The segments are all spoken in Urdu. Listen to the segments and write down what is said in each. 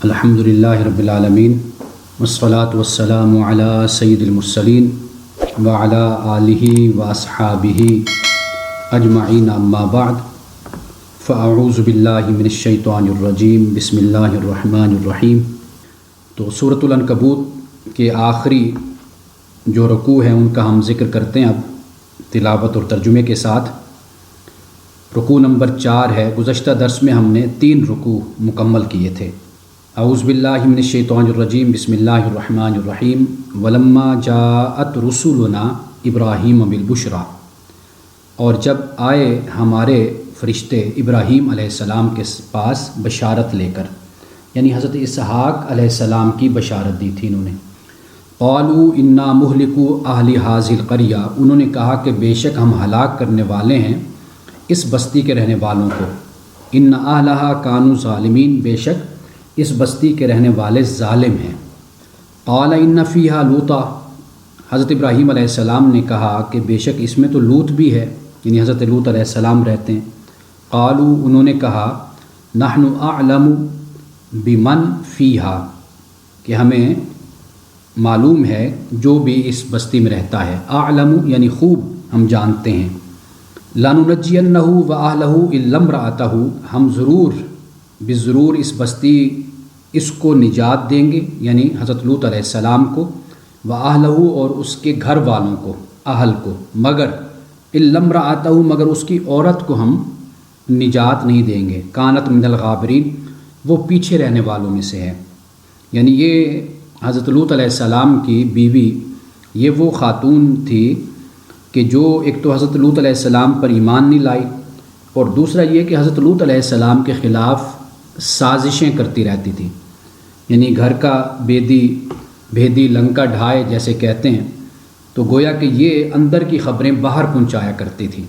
الحمدللہ رب العالمین والصلاة والسلام علی سید المرسلین وعلی آلہ واصحابہ اجمعین اما بعد فاعوذ باللہ من الشیطان الرجیم بسم اللہ الرحمن الرحیم۔ تو سورۃ العنکبوت کے آخری جو رکوع ہیں ان کا ہم ذکر کرتے ہیں اب تلاوت اور ترجمے کے ساتھ۔ رکوع نمبر 4 ہے۔ گزشتہ درس میں ہم نے 3 رکوع مکمل کیے تھے۔ اعوذ باللہ من الشیطان الرجیم بسم اللہ الرحمن الرحیم۔ ولما جاءت رسولنا ابراہیم بالبشریٰ، اور جب آئے ہمارے فرشتے ابراہیم علیہ السلام کے پاس بشارت لے کر، یعنی حضرت اسحاق علیہ السلام کی بشارت دی تھی انہوں نے۔ قالوا انا مہلکو اہل ھذہ القریہ، انہوں نے کہا کہ بے شک ہم ہلاک کرنے والے ہیں اس بستی کے رہنے والوں کو۔ ان اہلھا کانوا ظالمین، بے شک اس بستی کے رہنے والے ظالم ہیں۔ قال ان فیہا لوطا، حضرت ابراہیم علیہ السلام نے کہا کہ بے شک اس میں تو لوط بھی ہے، یعنی حضرت لوط علیہ السلام رہتے ہیں۔ قالوا، انہوں نے کہا نحن اعلم بمن فیہا، کہ ہمیں معلوم ہے جو بھی اس بستی میں رہتا ہے۔ اعلم یعنی خوب ہم جانتے ہیں۔ لننجینہ واہلہ الا امرأتہ، ہم ضرور اس بستی اس کو نجات دیں گے، یعنی حضرت لوط علیہ السلام کو، واہلہ اور اس کے گھر والوں کو، اہل کو، مگر الا امرأتہ مگر اس کی عورت کو ہم نجات نہیں دیں گے۔ کانت من الغابرین، وہ پیچھے رہنے والوں میں سے ہے، یعنی یہ حضرت لوط علیہ السلام کی بیوی یہ وہ خاتون تھی کہ جو ایک تو حضرت لوط علیہ السلام پر ایمان نہیں لائی، اور دوسرا یہ کہ حضرت لوط علیہ السلام کے خلاف سازشیں کرتی رہتی تھی، یعنی گھر کا بھیدی لنکا ڈھائے جیسے کہتے ہیں، تو گویا کہ یہ اندر کی خبریں باہر پہنچایا کرتی تھی۔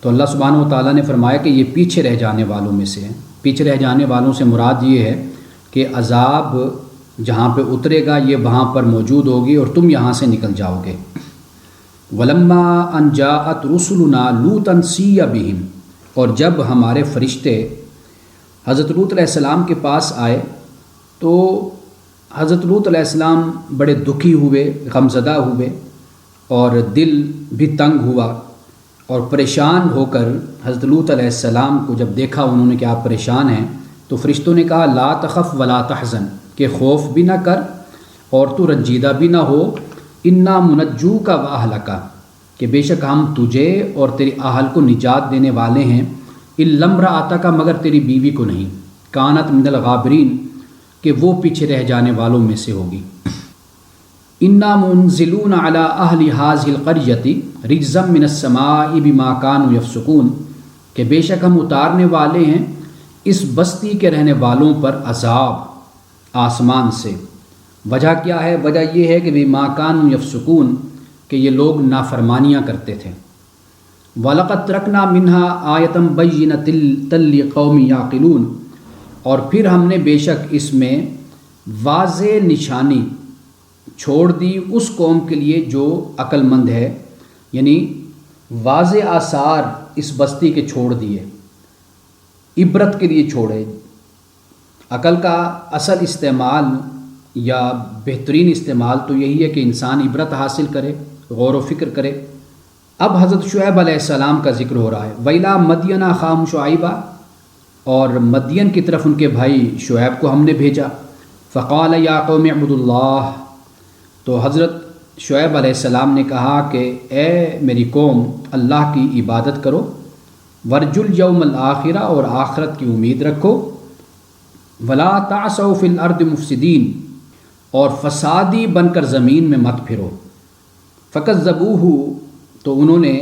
تو اللہ سبحانہ و تعالیٰ نے فرمایا کہ یہ پیچھے رہ جانے والوں میں سے ہے۔ پیچھے رہ جانے والوں سے مراد یہ ہے کہ عذاب جہاں پہ اترے گا یہ وہاں پر موجود ہوگی اور تم یہاں سے نکل جاؤ گے۔ ولما ان جاءت رسلنا لوطا سیء بہم، اور جب ہمارے فرشتے حضرت لوط علیہ السلام کے پاس آئے تو حضرت لوط علیہ السلام بڑے دکھی ہوئے، غمزدہ ہوئے، اور دل بھی تنگ ہوا، اور پریشان ہو کر حضرت لوط علیہ السلام کو جب دیکھا انہوں نے کہ آپ پریشان ہیں، تو فرشتوں نے کہا لا تخف ولا تحزن، کہ خوف بھی نہ کر اور تو رنجیدہ بھی نہ ہو، انا منجوک و اہلک، کہ بے شک ہم تجھے اور تیری اہل کو نجات دینے والے ہیں، الا امرأتک مگر تیری بیوی کو نہیں، کانت من الغابرین، کہ وہ پیچھے رہ جانے والوں میں سے ہوگی۔ انا منزلون علی اہل ھذہ القریۃ رجزا من السماء بما کانوا یفسقون، کہ بے شک ہم اتارنے والے ہیں اس بستی کے رہنے والوں پر عذاب آسمان سے۔ وجہ کیا ہے؟ وجہ یہ ہے کہ بما کانوا یفسقون، کہ یہ لوگ نافرمانیاں کرتے تھے۔ وَلَقَدْ تَرَكْنَا مِنْهَا آیَةً بَيِّنَةً لِقَوْمٍ يَعْقِلُونَ، اور پھر ہم نے بے شک اس میں واضح نشانی چھوڑ دی اس قوم کے لیے جو عقل مند ہے، یعنی واضح آثار اس بستی کے چھوڑ دیے، عبرت کے لیے چھوڑے۔ عقل کا اصل استعمال یا بہترین استعمال تو یہی ہے کہ انسان عبرت حاصل کرے، غور و فکر کرے۔ اب حضرت شعیب علیہ السلام کا ذکر ہو رہا ہے۔ وَإِلَىٰ مَدْيَنَ أَخَاهُمْ شُعَيْبًا، اور مدین کی طرف ان کے بھائی شعیب کو ہم نے بھیجا۔ فَقَالَ يَا قَوْمِ اعْبُدُوا اللَّهَ، تو حضرت شعیب علیہ السلام نے کہا کہ اے میری قوم اللہ کی عبادت کرو، وَارْجُوا الْيَوْمَ الْآخِرَ، اور آخرت کی امید رکھو، وَلَا تَعْثَوْا فِي الْأَرْضِ مُفْسِدِينَ، اور فسادی بن کر زمین میں مت پھرو۔ فَكَذَّبُوهُ، تو انہوں نے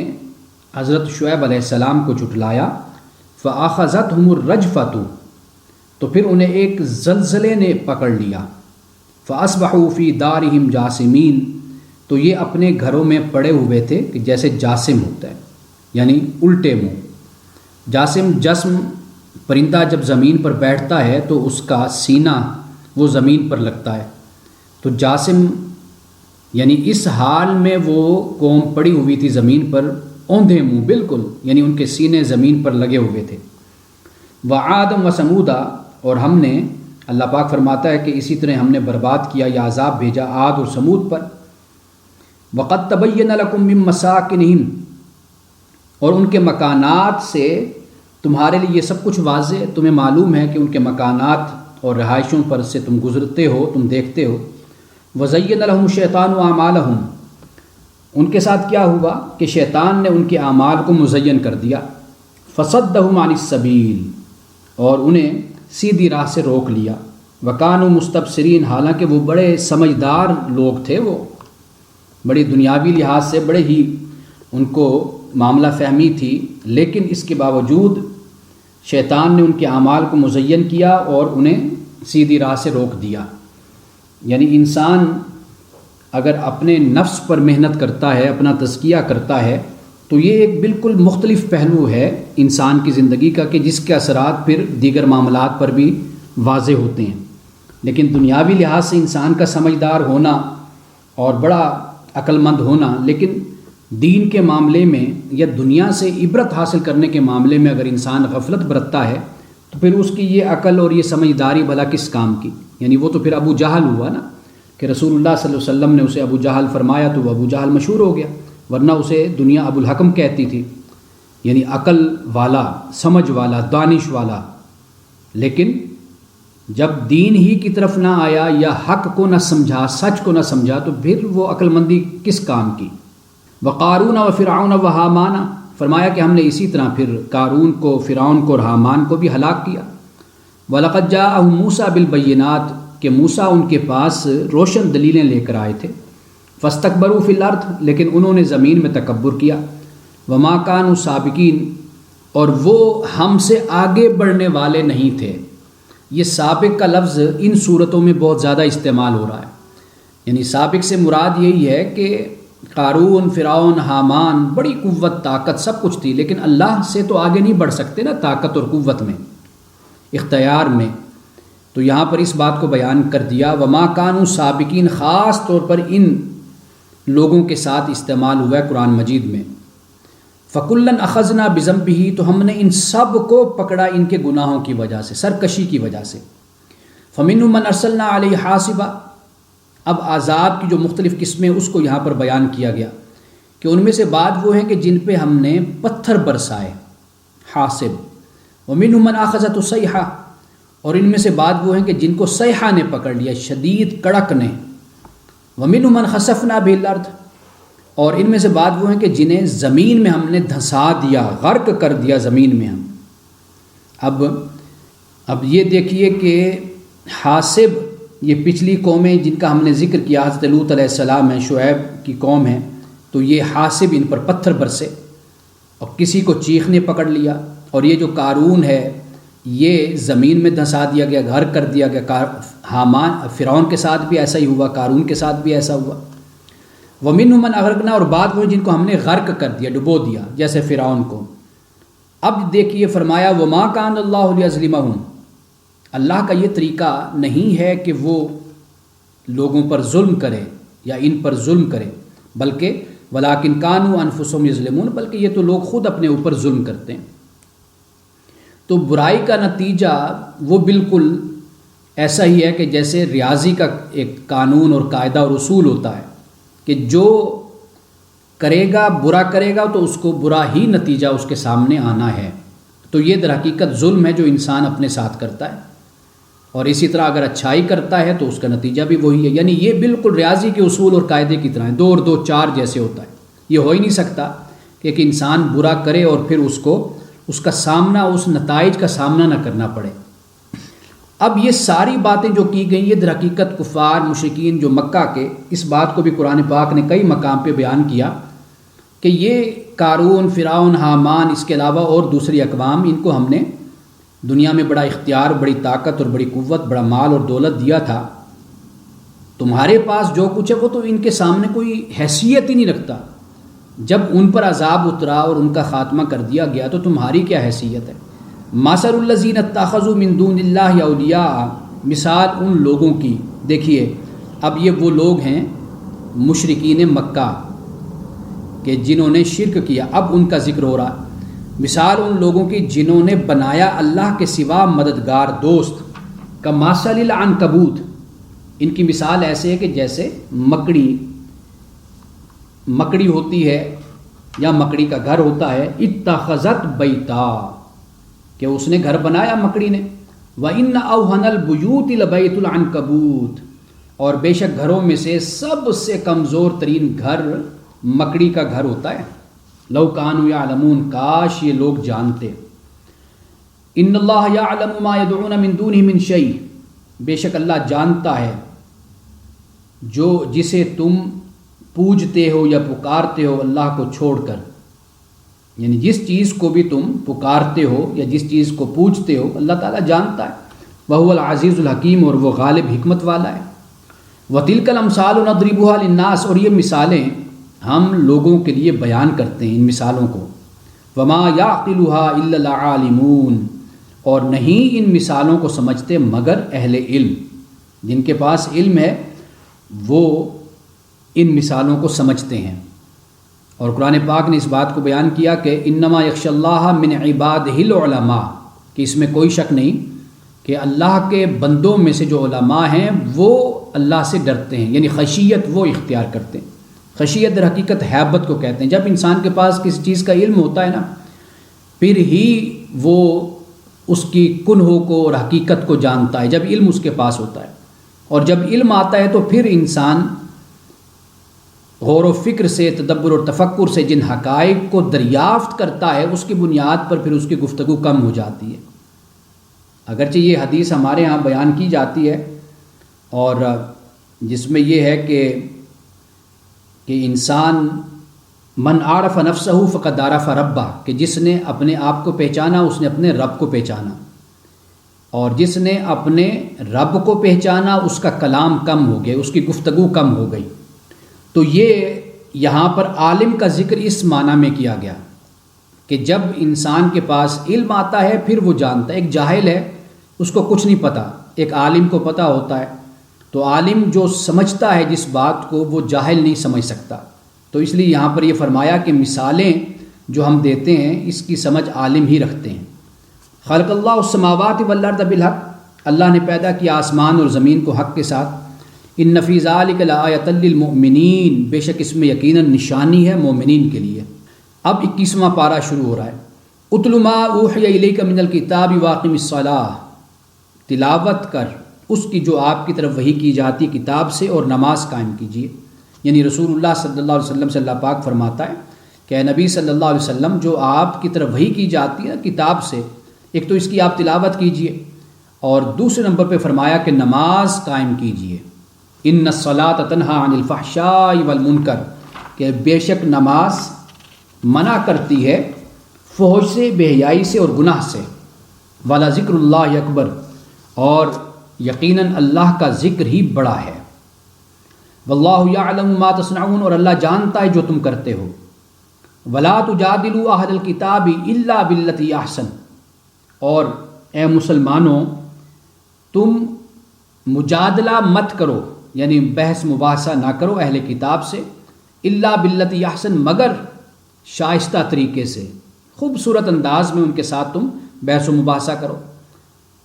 حضرت شعیب علیہ السلام کو جھٹلایا۔ فَأَخَذَتْهُمُ الرَّجْفَةُ، تو پھر انہیں ایک زلزلے نے پکڑ لیا۔ فَأَصْبَحُوا فِي دَارِهِمْ جَاثِمِينَ، تو یہ اپنے گھروں میں پڑے ہوئے تھے کہ جیسے جاسم ہوتا ہے، یعنی الٹے منہ۔ جسم پرندہ جب زمین پر بیٹھتا ہے تو اس کا سینہ وہ زمین پر لگتا ہے، تو جاسم یعنی اس حال میں وہ قوم پڑی ہوئی تھی زمین پر، اوندھے منہ بالکل، یعنی ان کے سینے زمین پر لگے ہوئے تھے۔ وعاد و سمودا، اور ہم نے اللہ پاک فرماتا ہے کہ اسی طرح ہم نے برباد کیا یا عذاب بھیجا عاد اور سمود پر۔ وَقَدْ تَبَيَّنَ لَكُم مِّن مَّسَاكِنِهِمْ، اور ان کے مکانات سے تمہارے لیے یہ سب کچھ واضح ہے، تمہیں معلوم ہے کہ ان کے مکانات اور رہائشوں پر سے تم گزرتے ہو، تم دیکھتے ہو۔ وَزَيَّنَ لَهُمُ الشَّيْطَانُ أَعْمَالَهُمْ، ان کے ساتھ کیا ہوا کہ شیطان نے ان کے اعمال کو مزین کر دیا۔ فَصَدَّهُمْ عَنِ السَّبِيلِ، اور انہیں سیدھی راہ سے روک لیا۔ وَكَانُوا مُسْتَبْصِرِينَ، حالانکہ وہ بڑے سمجھدار لوگ تھے، وہ بڑی دنیاوی لحاظ سے بڑے ہی ان کو معاملہ فہمی تھی، لیکن اس کے باوجود شیطان نے ان کے اعمال کو مزین کیا اور انہیں سیدھی راہ سے روک دیا۔ یعنی انسان اگر اپنے نفس پر محنت کرتا ہے، اپنا تزکیہ کرتا ہے، تو یہ ایک بالکل مختلف پہلو ہے انسان کی زندگی کا کہ جس کے اثرات پھر دیگر معاملات پر بھی واضح ہوتے ہیں۔ لیکن دنیاوی لحاظ سے انسان کا سمجھدار ہونا اور بڑا عقل مند ہونا، لیکن دین کے معاملے میں یا دنیا سے عبرت حاصل کرنے کے معاملے میں اگر انسان غفلت برتتا ہے تو پھر اس کی یہ عقل اور یہ سمجھداری بھلا کس کام کی؟ یعنی وہ تو پھر ابو جہل ہوا نا، کہ رسول اللہ صلی اللہ علیہ وسلم نے اسے ابو جہل فرمایا تو وہ ابو جہل مشہور ہو گیا، ورنہ اسے دنیا ابو الحکم کہتی تھی، یعنی عقل والا، سمجھ والا، دانش والا۔ لیکن جب دین ہی کی طرف نہ آیا یا حق کو نہ سمجھا، سچ کو نہ سمجھا، تو پھر وہ عقل مندی کس کام کی؟ وقارون و فرعون و حامان، فرمایا کہ ہم نے اسی طرح پھر قارون کو، فرعون کو اور حامان کو بھی ہلاک کیا۔ وَلَقَدْ جَاءَهُم مُوسَىٰ بِالْبَيِّنَاتِ، کہ موسیٰ ان کے پاس روشن دلیلیں لے کر آئے تھے۔ فَاسْتَكْبَرُوا فِي الْأَرْضِ، لیکن انہوں نے زمین میں تکبر کیا۔ وَمَا كَانُوا سَابِقِينَ، اور وہ ہم سے آگے بڑھنے والے نہیں تھے۔ یہ سابق کا لفظ ان صورتوں میں بہت زیادہ استعمال ہو رہا ہے، یعنی سابق سے مراد یہی ہے کہ قارون، فرعون، حامان بڑی قوت، طاقت سب کچھ تھی، لیکن اللہ سے تو آگے نہیں بڑھ سکتے نا طاقت اور قوت میں، اختیار میں۔ تو یہاں پر اس بات کو بیان کر دیا، وما کانوا سابقین، خاص طور پر ان لوگوں کے ساتھ استعمال ہوا ہے قرآن مجید میں۔ فَكُلًّا أَخَذْنَا بِذَنبِهِ، تو ہم نے ان سب کو پکڑا ان کے گناہوں کی وجہ سے، سرکشی کی وجہ سے۔ فَمِنْهُم مَّنْ أَرْسَلْنَا عَلَيْهِ حَاصِبًا، اب عذاب کی جو مختلف قسمیں اس کو یہاں پر بیان کیا گیا کہ ان میں سے بعض وہ ہیں کہ جن پہ ہم نے پتھر برسائے، حاصب۔ وَمِنْهُم مَّنْ أَخَذَتْهُ الصَّيْحَةُ، اور ان میں سے بعض وہ ہیں کہ جن کو صیحہ نے پکڑ لیا، شدید کڑک نے۔ وَمِنْهُم مَّنْ خَسَفْنَا بِهِ الْأَرْضَ، اور ان میں سے بعض وہ ہیں کہ جنہیں زمین میں ہم نے دھنسا دیا، غرق کر دیا زمین میں ہم۔ اب یہ دیکھیے کہ حاسب، یہ پچھلی قومیں جن کا ہم نے ذکر کیا، حضرت لوط علیہ السلام ہیں، شعیب کی قوم ہے، تو یہ حاسب ان پر پتھر برسے اور کسی کو چیخ نے پکڑ لیا۔ اور یہ جو قارون ہے یہ زمین میں دھنسا دیا گیا، غرق کر دیا گیا۔ حامان، فرعون کے ساتھ بھی ایسا ہی ہوا، قارون کے ساتھ بھی ایسا ہوا۔ وَمِنْهُم مَّنْ أَغْرَقْنَا، اور بعد وہ جن کو ہم نے غرق کر دیا، ڈبو دیا، جیسے فرعون کو۔ اب دیکھیے فرمایا وَمَا كَانَ اللَّهُ لِيَظْلِمَهُمْ، اللہ کا یہ طریقہ نہیں ہے کہ وہ لوگوں پر ظلم کرے یا ان پر ظلم کرے، بلکہ وَلَٰكِنْ كَانُوا أَنفُسَهُمْ يَظْلِمُونَ، بلکہ یہ تو لوگ خود اپنے اوپر ظلم کرتے ہیں۔ تو برائی کا نتیجہ وہ بالکل ایسا ہی ہے کہ جیسے ریاضی کا ایک قانون اور قاعدہ اور اصول ہوتا ہے کہ جو کرے گا، برا کرے گا تو اس کو برا ہی نتیجہ اس کے سامنے آنا ہے۔ تو یہ در حقیقت ظلم ہے جو انسان اپنے ساتھ کرتا ہے، اور اسی طرح اگر اچھائی کرتا ہے تو اس کا نتیجہ بھی وہی ہے۔ یعنی یہ بالکل ریاضی کے اصول اور قاعدے کی طرح ہے، 2 اور 2 4 جیسے ہوتا ہے۔ یہ ہو ہی نہیں سکتا کہ ایک انسان برا کرے اور پھر اس کا سامنا، اس نتائج کا سامنا نہ کرنا پڑے۔ اب یہ ساری باتیں جو کی گئی یہ در حقیقت کفار مشرکین جو مکہ کے، اس بات کو بھی قرآن پاک نے کئی مقام پہ بیان کیا کہ یہ قارون، فرعون، حامان، اس کے علاوہ اور دوسری اقوام، ان کو ہم نے دنیا میں بڑا اختیار، بڑی طاقت اور بڑی قوت، بڑا مال اور دولت دیا تھا، تمہارے پاس جو کچھ ہے وہ تو ان کے سامنے کوئی حیثیت ہی نہیں رکھتا۔ جب ان پر عذاب اترا اور ان کا خاتمہ کر دیا گیا تو تمہاری کیا حیثیت ہے؟ مَثَلُ الَّذِينَ اتَّخَذُوا مِن دُونِ اللَّهِ أَوْلِيَاءَ، مثال ان لوگوں کی، دیکھیے اب یہ وہ لوگ ہیں مشرکین مکہ کہ جنہوں نے شرک کیا، اب ان کا ذکر ہو رہا۔ مثال ان لوگوں کی جنہوں نے بنایا اللہ کے سوا مددگار، دوست، کمثل العنکبوت، ان کی مثال ایسے ہے کہ جیسے مکڑی ہوتی ہے یا مکڑی کا گھر ہوتا ہے، اتخذت بیتا، کہ اس نے گھر بنایا مکڑی نے، وَإِنَّ أَوْهَنَ الْبُيُوتِ لَبَيْتُ الْعَنْكَبُوتِ، اور بے شک گھروں میں سے سب سے کمزور ترین گھر مکڑی کا گھر ہوتا ہے۔ لَوْ كَانُوا يَعْلَمُونَ، کاش یہ لوگ جانتے۔ إِنَّ اللَّهَ يَعْلَمُ مَا يَدْعُونَ مِن دُونِهِ مِن شَيْءٍ، بے شک اللہ جانتا ہے جسے تم پوجتے ہو یا پکارتے ہو اللہ کو چھوڑ کر، یعنی جس چیز کو بھی تم پکارتے ہو یا جس چیز کو پوجتے ہو اللہ تعالیٰ جانتا ہے۔ وَهُوَ الْعَزِيزُ الْحَكِيمُ، اور وہ غالب حکمت والا ہے۔ وَتِلْكَ الْأَمْثَالُ نَضْرِبُهَا لِلنَّاسِ، اور یہ مثالیں ہم لوگوں کے لیے بیان کرتے ہیں ان مثالوں کو۔ وَمَا يَعْقِلُهَا إِلَّا الْعَالِمُونَ، اور نہیں ان مثالوں کو سمجھتے مگر اہل علم، جن کے پاس علم ہے وہ ان مثالوں کو سمجھتے ہیں۔ اور قرآن پاک نے اس بات کو بیان کیا کہ انما یخشی اللہ من عبادہ العلماء، کہ اس میں کوئی شک نہیں کہ اللہ کے بندوں میں سے جو علماء ہیں وہ اللہ سے ڈرتے ہیں، یعنی خشیت وہ اختیار کرتے ہیں۔ خشیت در حقیقت حیبت کو کہتے ہیں۔ جب انسان کے پاس کسی چیز کا علم ہوتا ہے نا، پھر ہی وہ اس کی کنہوں کو اور حقیقت کو جانتا ہے، جب علم اس کے پاس ہوتا ہے۔ اور جب علم آتا ہے تو پھر انسان غور و فکر سے، تدبر اور تفکر سے جن حقائق کو دریافت کرتا ہے اس کی بنیاد پر پھر اس کی گفتگو کم ہو جاتی ہے۔ اگرچہ یہ حدیث ہمارے ہاں بیان کی جاتی ہے اور جس میں یہ ہے کہ انسان من عرف نفسہ فقد عرف ربہ، کہ جس نے اپنے آپ کو پہچانا اس نے اپنے رب کو پہچانا، اور جس نے اپنے رب کو پہچانا اس کا کلام کم ہو گیا، اس کی گفتگو کم ہو گئی۔ تو یہ یہاں پر عالم کا ذکر اس معنی میں کیا گیا کہ جب انسان کے پاس علم آتا ہے پھر وہ جانتا ہے۔ ایک جاہل ہے اس کو کچھ نہیں پتہ، ایک عالم کو پتہ ہوتا ہے، تو عالم جو سمجھتا ہے جس بات کو وہ جاہل نہیں سمجھ سکتا۔ تو اس لیے یہاں پر یہ فرمایا کہ مثالیں جو ہم دیتے ہیں اس کی سمجھ عالم ہی رکھتے ہیں۔ خلق اللہ السماوات والارض بالحق، اللہ نے پیدا کیا آسمان اور زمین کو حق کے ساتھ۔ ان فی ذلک لآیۃ للمؤمنین، بے شک اس میں یقیناً نشانی ہے مومنین کے لیے۔ اب 21واں پارہ شروع ہو رہا ہے۔ اتل ما اوحی الیک من الکتاب واقم الصلاۃ، تلاوت کر اس کی جو آپ کی طرف وحی کی جاتی کتاب سے اور نماز قائم کیجیے۔ یعنی رسول اللہ صلی اللہ علیہ وسلم سے اللہ پاک فرماتا ہے کہ اے نبی صلی اللہ علیہ وسلم جو آپ کی طرف وحی کی جاتی ہے کتاب سے، ایک تو اس کی آپ تلاوت کیجیے، اور دوسرے نمبر پہ فرمایا کہ نماز قائم کیجیے۔ ان الصلاۃ تنہی عن الفحشاء والمنکر، کہ بے شک نماز منع کرتی ہے فحش سے، بے حیائی سے اور گناہ سے۔ والا ذکر اللہ اکبر، اور یقیناً اللہ کا ذکر ہی بڑا ہے۔ واللہ یعلم ما تصنعون، اور اللہ جانتا ہے جو تم کرتے ہو۔ ولا تجادلوا اہل الکتاب الا باللتی احسن، اور اے مسلمانوں تم مجادلہ مت کرو، یعنی بحث مباحثہ نہ کرو اہل کتاب سے، الا باللتی احسن، مگر شائستہ طریقے سے، خوبصورت انداز میں ان کے ساتھ تم بحث و مباحثہ کرو۔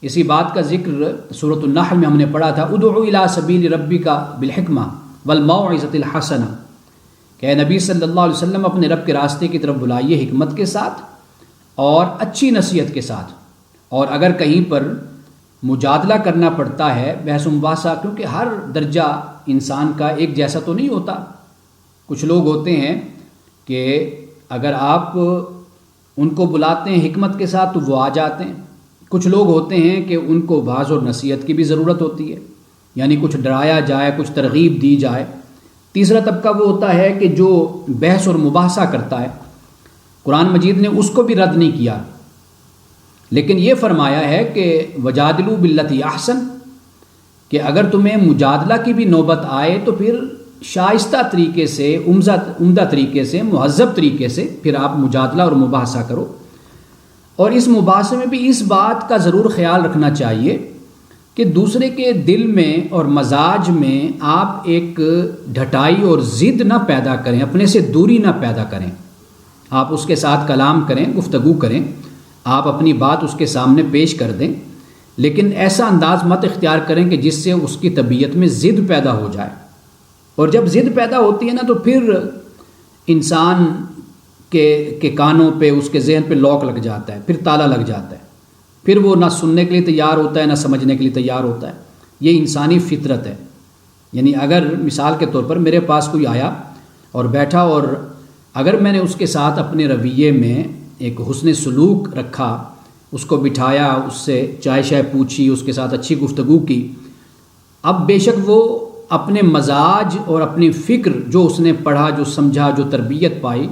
اسی بات کا ذکر سورۃ النحل میں ہم نے پڑھا تھا، ادعو الی سبیل ربک بالحکمہ والموعظۃ الحسنہ، کہ اے نبی صلی اللہ علیہ وسلم اپنے رب کے راستے کی طرف بلائیے حکمت کے ساتھ اور اچھی نصیحت کے ساتھ۔ اور اگر کہیں پر مجادلہ کرنا پڑتا ہے، بحث و مباحثہ، کیونکہ ہر درجہ انسان کا ایک جیسا تو نہیں ہوتا۔ کچھ لوگ ہوتے ہیں کہ اگر آپ ان کو بلاتے ہیں حکمت کے ساتھ تو وہ آ جاتے ہیں، کچھ لوگ ہوتے ہیں کہ ان کو واعظ اور نصیحت کی بھی ضرورت ہوتی ہے، یعنی کچھ ڈرایا جائے، کچھ ترغیب دی جائے۔ تیسرا طبقہ وہ ہوتا ہے کہ جو بحث اور مباحثہ کرتا ہے، قرآن مجید نے اس کو بھی رد نہیں کیا، لیکن یہ فرمایا ہے کہ وجادلوا باللتی احسن، کہ اگر تمہیں مجادلہ کی بھی نوبت آئے تو پھر شائستہ طریقے سے، عمدہ طریقے سے، مہذب طریقے سے پھر آپ مجادلہ اور مباحثہ کرو۔ اور اس مباحثے میں بھی اس بات کا ضرور خیال رکھنا چاہیے کہ دوسرے کے دل میں اور مزاج میں آپ ایک ڈھٹائی اور ضد نہ پیدا کریں، اپنے سے دوری نہ پیدا کریں۔ آپ اس کے ساتھ کلام کریں، گفتگو کریں، آپ اپنی بات اس کے سامنے پیش کر دیں، لیکن ایسا انداز مت اختیار کریں کہ جس سے اس کی طبیعت میں ضد پیدا ہو جائے، اور جب ضد پیدا ہوتی ہے نا تو پھر انسان کے کانوں پہ، اس کے ذہن پہ لاک لگ جاتا ہے، پھر تالا لگ جاتا ہے، پھر وہ نہ سننے کے لیے تیار ہوتا ہے نہ سمجھنے کے لیے تیار ہوتا ہے۔ یہ انسانی فطرت ہے۔ یعنی اگر مثال کے طور پر میرے پاس کوئی آیا اور بیٹھا، اور اگر میں نے اس کے ساتھ اپنے رویے میں ایک حسن سلوک رکھا، اس کو بٹھایا، اس سے چائے شائے پوچھی، اس کے ساتھ اچھی گفتگو کی، اب بے شک وہ اپنے مزاج اور اپنی فکر جو اس نے پڑھا، جو سمجھا، جو تربیت پائی،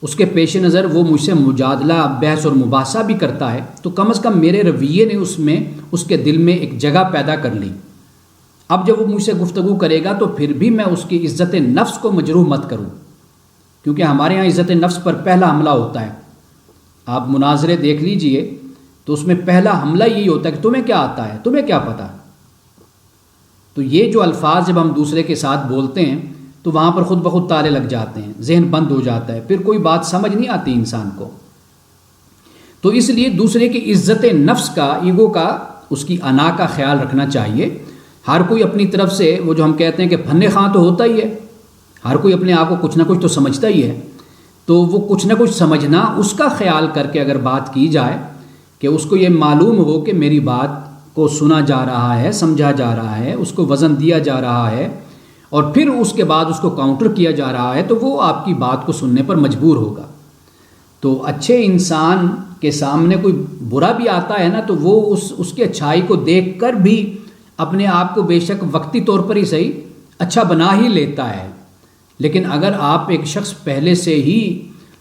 اس کے پیش نظر وہ مجھ سے مجادلہ، بحث اور مباحثہ بھی کرتا ہے، تو کم از کم میرے رویے نے اس کے دل میں ایک جگہ پیدا کر لی۔ اب جب وہ مجھ سے گفتگو کرے گا تو پھر بھی میں اس کی عزت نفس کو مجروح مت کروں، کیونکہ ہمارے ہاں عزت نفس پر پہلا حملہ ہوتا ہے۔ آپ مناظرے دیکھ لیجئے تو اس میں پہلا حملہ یہی ہوتا ہے کہ تمہیں کیا آتا ہے، تمہیں کیا پتہ۔ تو یہ جو الفاظ جب ہم دوسرے کے ساتھ بولتے ہیں تو وہاں پر خود بخود تالے لگ جاتے ہیں، ذہن بند ہو جاتا ہے، پھر کوئی بات سمجھ نہیں آتی انسان کو۔ تو اس لیے دوسرے کی عزت نفس کا، ایگو کا، اس کی انا کا خیال رکھنا چاہیے۔ ہر کوئی اپنی طرف سے، وہ جو ہم کہتے ہیں کہ پھنے خواہ تو ہوتا ہی ہے، ہر کوئی اپنے آپ کو کچھ نہ کچھ تو سمجھتا ہی ہے، تو وہ کچھ نہ کچھ سمجھنا، اس کا خیال کر کے اگر بات کی جائے کہ اس کو یہ معلوم ہو کہ میری بات کو سنا جا رہا ہے، سمجھا جا رہا ہے، اس کو وزن دیا جا رہا ہے، اور پھر اس کے بعد اس کو کاؤنٹر کیا جا رہا ہے، تو وہ آپ کی بات کو سننے پر مجبور ہوگا۔ تو اچھے انسان کے سامنے کوئی برا بھی آتا ہے نا تو وہ اس کی اچھائی کو دیکھ کر بھی اپنے آپ کو بے شک وقتی طور پر ہی صحیح اچھا بنا ہی لیتا ہے۔ لیکن اگر آپ ایک شخص پہلے سے ہی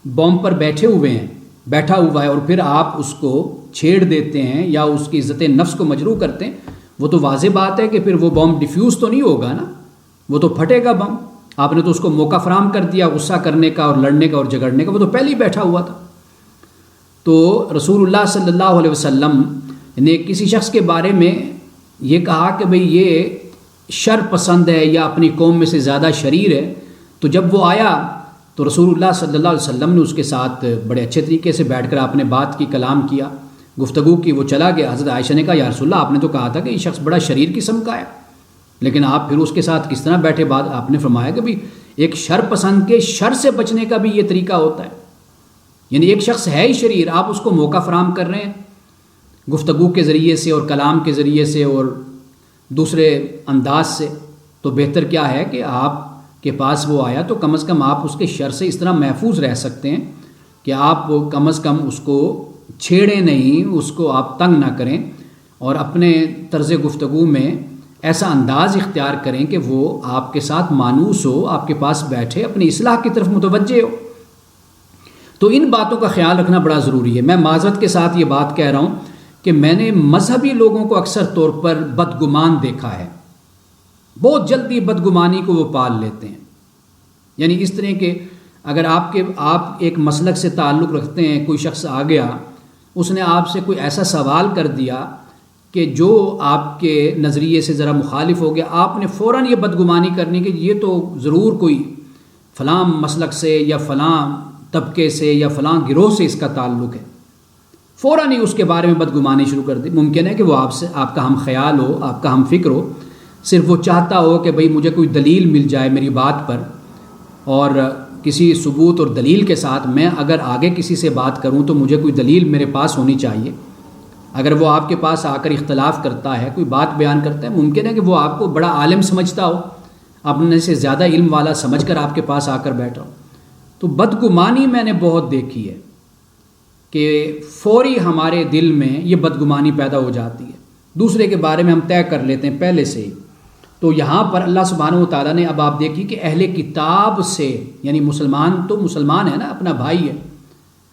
بوم پر بیٹھا ہوا ہے اور پھر آپ اس کو چھیڑ دیتے ہیں یا اس کی عزت نفس کو مجروح کرتے ہیں، وہ تو واضح بات ہے کہ پھر وہ بم ڈیفیوز تو نہیں ہوگا نا، وہ تو پھٹے گا بم۔ آپ نے تو اس کو موقع فراہم کر دیا غصہ کرنے کا اور لڑنے کا اور جھگڑنے کا، وہ تو پہلے ہی بیٹھا ہوا تھا۔ تو رسول اللہ صلی اللہ علیہ وسلم نے کسی شخص کے بارے میں یہ کہا کہ بھئی یہ شر پسند ہے یا اپنی قوم میں سے زیادہ شریر ہے، تو جب وہ آیا تو رسول اللہ صلی اللہ علیہ وسلم نے اس کے ساتھ بڑے اچھے طریقے سے بیٹھ کر آپ نے بات کی، کلام کیا، گفتگو کی۔ وہ چلا گیا۔ حضرت عائشہ نے کہا یا رسول اللہ، آپ نے تو کہا تھا کہ یہ شخص بڑا شریر قسم کا ہے، لیکن آپ پھر اس کے ساتھ کس طرح بیٹھے؟ بات آپ نے فرمایا کہ بھی ایک شر پسند کے شر سے بچنے کا بھی یہ طریقہ ہوتا ہے۔ یعنی ایک شخص ہے ہی شریر، آپ اس کو موقع فراہم کر رہے ہیں گفتگو کے ذریعے سے اور کلام کے ذریعے سے اور دوسرے انداز سے، تو بہتر کیا ہے کہ آپ کے پاس وہ آیا تو کم از کم آپ اس کے شر سے اس طرح محفوظ رہ سکتے ہیں کہ آپ کم از کم اس کو چھیڑیں نہیں، اس کو آپ تنگ نہ کریں، اور اپنے طرز گفتگو میں ایسا انداز اختیار کریں کہ وہ آپ کے ساتھ مانوس ہو، آپ کے پاس بیٹھے، اپنی اصلاح کی طرف متوجہ ہو۔ تو ان باتوں کا خیال رکھنا بڑا ضروری ہے۔ میں معذرت کے ساتھ یہ بات کہہ رہا ہوں کہ میں نے مذہبی لوگوں کو اکثر طور پر بدگمان دیکھا ہے، بہت جلدی بدگمانی کو وہ پال لیتے ہیں۔ یعنی اس طرح کہ اگر آپ ایک مسلک سے تعلق رکھتے ہیں، کوئی شخص آ گیا، اس نے آپ سے کوئی ایسا سوال کر دیا کہ جو آپ کے نظریے سے ذرا مخالف ہو گیا، آپ نے فوراً یہ بدگمانی کرنی کہ یہ تو ضرور کوئی فلاں مسلک سے یا فلاں طبقے سے یا فلاں گروہ سے اس کا تعلق ہے، فوراً ہی اس کے بارے میں بدگمانی شروع کر دی۔ ممکن ہے کہ وہ آپ کا ہم خیال ہو، آپ کا ہم فکر ہو، صرف وہ چاہتا ہو کہ بھئی مجھے کوئی دلیل مل جائے میری بات پر، اور کسی ثبوت اور دلیل کے ساتھ میں اگر آگے کسی سے بات کروں تو مجھے کوئی دلیل میرے پاس ہونی چاہیے۔ اگر وہ آپ کے پاس آ کر اختلاف کرتا ہے، کوئی بات بیان کرتا ہے، ممکن ہے کہ وہ آپ کو بڑا عالم سمجھتا ہو، اپنے سے زیادہ علم والا سمجھ کر آپ کے پاس آ کر بیٹھا ہو۔ تو بدگمانی میں نے بہت دیکھی ہے کہ فوری ہمارے دل میں یہ بدگمانی پیدا ہو جاتی ہے، دوسرے کے بارے میں ہم طے کر لیتے ہیں پہلے سے ہی۔ تو یہاں پر اللہ سبحانہ و تعالیٰ نے، اب آپ دیکھیے کہ اہل کتاب سے، یعنی مسلمان تو مسلمان ہے نا، اپنا بھائی ہے،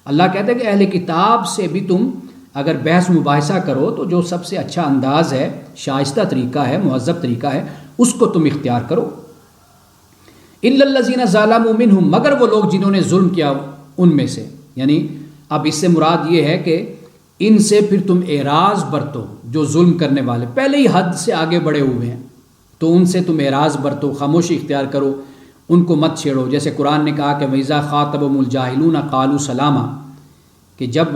اللہ کہتا ہے کہ اہل کتاب سے بھی تم اگر بحث مباحثہ کرو تو جو سب سے اچھا انداز ہے، شائستہ طریقہ ہے، مہذب طریقہ ہے، اس کو تم اختیار کرو۔ الا الذین ظلموا منہم، مگر وہ لوگ جنہوں نے ظلم کیا ان میں سے، یعنی اب اس سے مراد یہ ہے کہ ان سے پھر تم اعراض برتو، جو ظلم کرنے والے پہلے ہی حد سے آگے بڑھے ہوئے ہیں، تو ان سے تم اعراض برتو، خاموشی اختیار کرو، ان کو مت چھیڑو۔ جیسے قرآن نے کہا کہ وَإِذَا خَاطَبَهُمُ الْجَاهِلُونَ قَالُوا سَلَامًا، کہ جب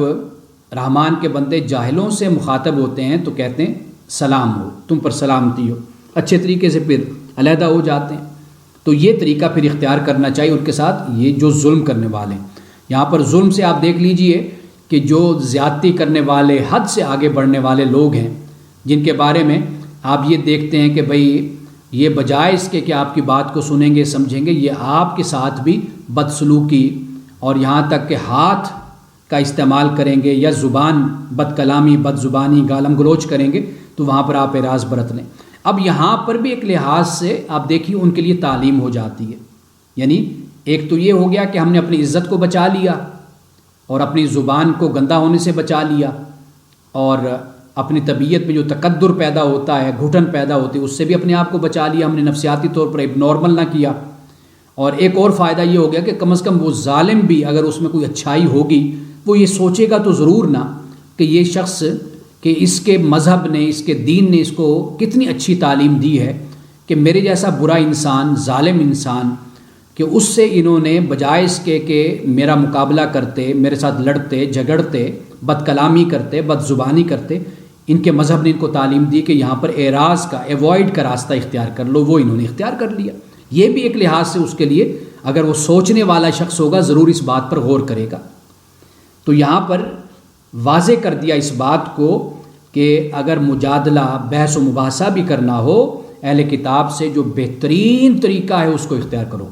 رحمان کے بندے جاہلوں سے مخاطب ہوتے ہیں تو کہتے ہیں سلام ہو، تم پر سلامتی ہو، اچھے طریقے سے پھر علیحدہ ہو جاتے ہیں۔ تو یہ طریقہ پھر اختیار کرنا چاہیے ان کے ساتھ، یہ جو ظلم کرنے والے ہیں۔ یہاں پر ظلم سے آپ دیکھ لیجئے کہ جو زیادتی کرنے والے، حد سے آگے بڑھنے والے لوگ ہیں، جن کے بارے میں آپ یہ دیکھتے ہیں کہ بھئی یہ بجائے اس کے کہ آپ کی بات کو سنیں گے سمجھیں گے، یہ آپ کے ساتھ بھی بدسلوکی اور یہاں تک کہ ہاتھ کا استعمال کریں گے یا زبان بد کلامی، بد زبانی، گالم گلوچ کریں گے، تو وہاں پر آپ اعراض برت لیں۔ اب یہاں پر بھی ایک لحاظ سے آپ دیکھیے ان کے لیے تعلیم ہو جاتی ہے، یعنی ایک تو یہ ہو گیا کہ ہم نے اپنی عزت کو بچا لیا اور اپنی زبان کو گندہ ہونے سے بچا لیا، اور اپنی طبیعت میں جو تکدر پیدا ہوتا ہے، گھٹن پیدا ہوتی ہے، اس سے بھی اپنے آپ کو بچا لیا، ہم نے نفسیاتی طور پر اب نارمل نہ کیا۔ اور ایک اور فائدہ یہ ہو گیا کہ کم از کم وہ ظالم بھی اگر اس میں کوئی اچھائی ہوگی وہ یہ سوچے گا تو ضرور نہ کہ یہ شخص کہ اس کے مذہب نے، اس کے دین نے اس کو کتنی اچھی تعلیم دی ہے کہ میرے جیسا برا انسان، ظالم انسان، کہ اس سے انہوں نے بجائے اس کے کہ میرا مقابلہ کرتے، میرے ساتھ لڑتے جھگڑتے، بد کلامی کرتے، بد زبانی کرتے، ان کے مذہب نے ان کو تعلیم دی کہ یہاں پر اعراض کا، ایوائڈ کا راستہ اختیار کر لو، وہ انہوں نے اختیار کر لیا۔ یہ بھی ایک لحاظ سے اس کے لیے اگر وہ سوچنے والا شخص ہوگا ضرور اس بات پر غور کرے گا۔ تو یہاں پر واضح کر دیا اس بات کو کہ اگر مجادلہ، بحث و مباحثہ بھی کرنا ہو اہل کتاب سے، جو بہترین طریقہ ہے اس کو اختیار کرو۔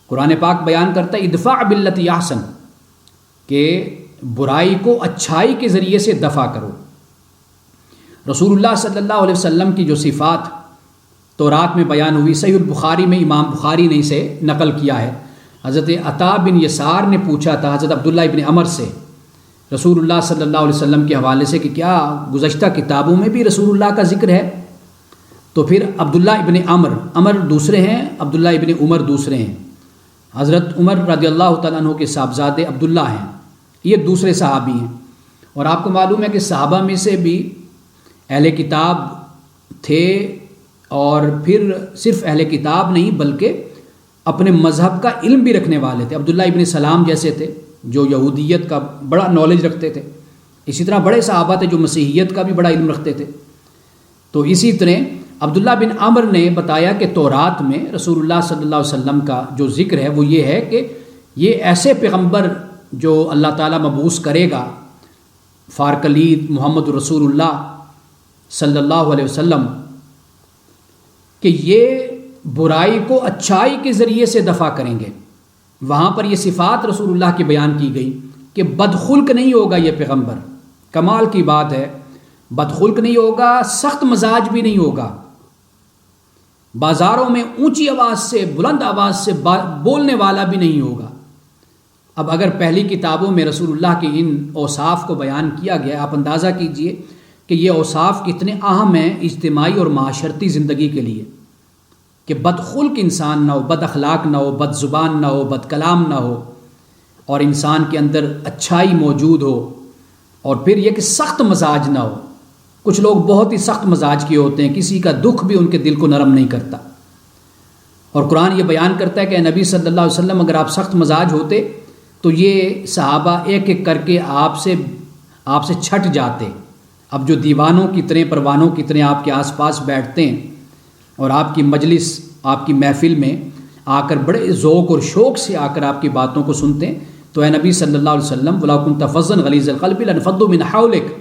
قرآن پاک بیان کرتا ہے ادفع باللتی احسن، کہ برائی کو اچھائی کے ذریعے سے دفع کرو۔ رسول اللہ صلی اللہ علیہ وسلم کی جو صفات تورات میں بیان ہوئی، صحیح البخاری میں امام بخاری نے اسے نقل کیا ہے۔ حضرت عطا بن یسار نے پوچھا تھا حضرت عبداللہ ابن عمر سے رسول اللہ صلی اللہ علیہ وسلم کے حوالے سے کہ کیا گزشتہ کتابوں میں بھی رسول اللہ کا ذکر ہے؟ تو پھر عبداللہ ابن عمر دوسرے ہیں، عبداللہ ابن عمر دوسرے ہیں۔ حضرت عمر رضی اللہ تعالیٰ عنہ کے صاحبزادے عبداللہ ہیں، یہ دوسرے صحابی ہیں۔ اور آپ کو معلوم ہے کہ صحابہ میں سے بھی اہل کتاب تھے، اور پھر صرف اہل کتاب نہیں بلکہ اپنے مذہب کا علم بھی رکھنے والے تھے۔ عبداللہ ابن سلام جیسے تھے جو یہودیت کا بڑا نالج رکھتے تھے، اسی طرح بڑے صحابہ تھے جو مسیحیت کا بھی بڑا علم رکھتے تھے۔ تو اسی طرح عبداللہ بن عمر نے بتایا کہ تورات میں رسول اللہ صلی اللہ علیہ وسلم کا جو ذکر ہے وہ یہ ہے کہ یہ ایسے پیغمبر جو اللہ تعالیٰ مبعوث کرے گا، فارکلید محمد رسول اللہ صلی اللہ علیہ وسلم، کہ یہ برائی کو اچھائی کے ذریعے سے دفع کریں گے۔ وہاں پر یہ صفات رسول اللہ کی بیان کی گئی کہ بدخلق نہیں ہوگا یہ پیغمبر، کمال کی بات ہے، بدخلق نہیں ہوگا، سخت مزاج بھی نہیں ہوگا، بازاروں میں اونچی آواز سے، بلند آواز سے بولنے والا بھی نہیں ہوگا۔ اب اگر پہلی کتابوں میں رسول اللہ کے ان اوصاف کو بیان کیا گیا، آپ اندازہ کیجئے کہ یہ اوصاف کتنے اہم ہیں اجتماعی اور معاشرتی زندگی کے لیے، کہ بدخلق انسان نہ ہو، بد اخلاق نہ ہو، بد زبان نہ ہو، بد کلام نہ ہو، اور انسان کے اندر اچھائی موجود ہو، اور پھر یہ کہ سخت مزاج نہ ہو۔ کچھ لوگ بہت ہی سخت مزاج کے ہوتے ہیں، کسی کا دکھ بھی ان کے دل کو نرم نہیں کرتا، اور قرآن یہ بیان کرتا ہے کہ نبی صلی اللہ علیہ وسلم اگر آپ سخت مزاج ہوتے تو یہ صحابہ ایک ایک کر کے آپ سے چھٹ جاتے۔ اب جو دیوانوں کی طرح، پروانوں کی طرح آپ کے آس پاس بیٹھتے ہیں اور آپ کی مجلس، آپ کی محفل میں آ کر بڑے ذوق اور شوق سے آ کر آپ کی باتوں کو سنتے ہیں، تو اے نبی صلی اللہ علیہ وسلم وَلَوْ كُنْتَ فَظًّا غَلِيظَ الْقَلْبِ لَانفَضُّوا مِنْ حَوْلِكَ،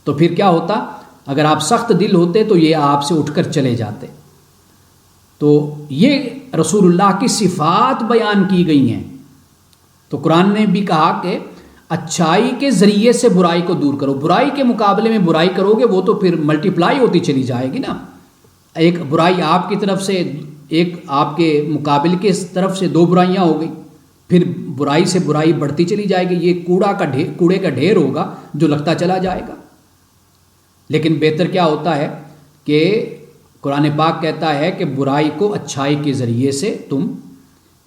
تو پھر کیا ہوتا؟ اگر آپ سخت دل ہوتے تو یہ آپ سے اٹھ کر چلے جاتے۔ تو یہ رسول اللہ کی صفات بیان کی گئی ہیں۔ تو قرآن نے بھی کہا کہ اچھائی کے ذریعے سے برائی کو دور کرو۔ برائی کے مقابلے میں برائی کرو گے وہ تو پھر ملٹیپلائی ہوتی چلی جائے گی نا۔ ایک برائی آپ کی طرف سے، ایک آپ کے مقابل کے طرف سے، دو برائیاں ہو گئی، پھر برائی سے برائی بڑھتی چلی جائے گی۔ یہ کوڑے کا ڈھیر ہوگا جو لگتا چلا جائے گا۔ لیکن بہتر کیا ہوتا ہے کہ قرآن پاک کہتا ہے کہ برائی کو اچھائی کے ذریعے سے تم،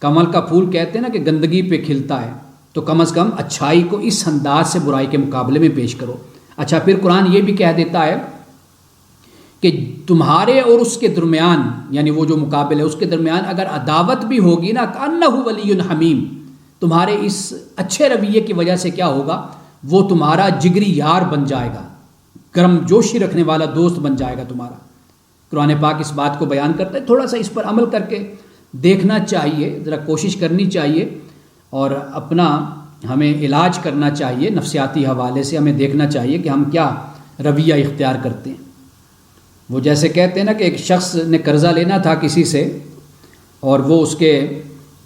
کمل کا پھول کہتے ہیں نا کہ گندگی پہ کھلتا ہے، تو کم از کم اچھائی کو اس انداز سے برائی کے مقابلے میں پیش کرو۔ اچھا، پھر قرآن یہ بھی کہہ دیتا ہے کہ تمہارے اور اس کے درمیان، یعنی وہ جو مقابل ہے اس کے درمیان اگر عداوت بھی ہوگی نا، کأنہ ولی حمیم، تمہارے اس اچھے رویے کی وجہ سے کیا ہوگا وہ تمہارا جگری یار بن جائے گا، گرم جوشی رکھنے والا دوست بن جائے گا تمہارا۔ قرآن پاک اس بات کو بیان کرتا ہے، تھوڑا سا اس پر عمل کر کے دیکھنا چاہیے، ذرا کوشش کرنی چاہیے، اور اپنا ہمیں علاج کرنا چاہیے نفسیاتی حوالے سے، ہمیں دیکھنا چاہیے کہ ہم کیا رویہ اختیار کرتے ہیں۔ وہ جیسے کہتے ہیں نا کہ ایک شخص نے قرضہ لینا تھا کسی سے، اور وہ اس کے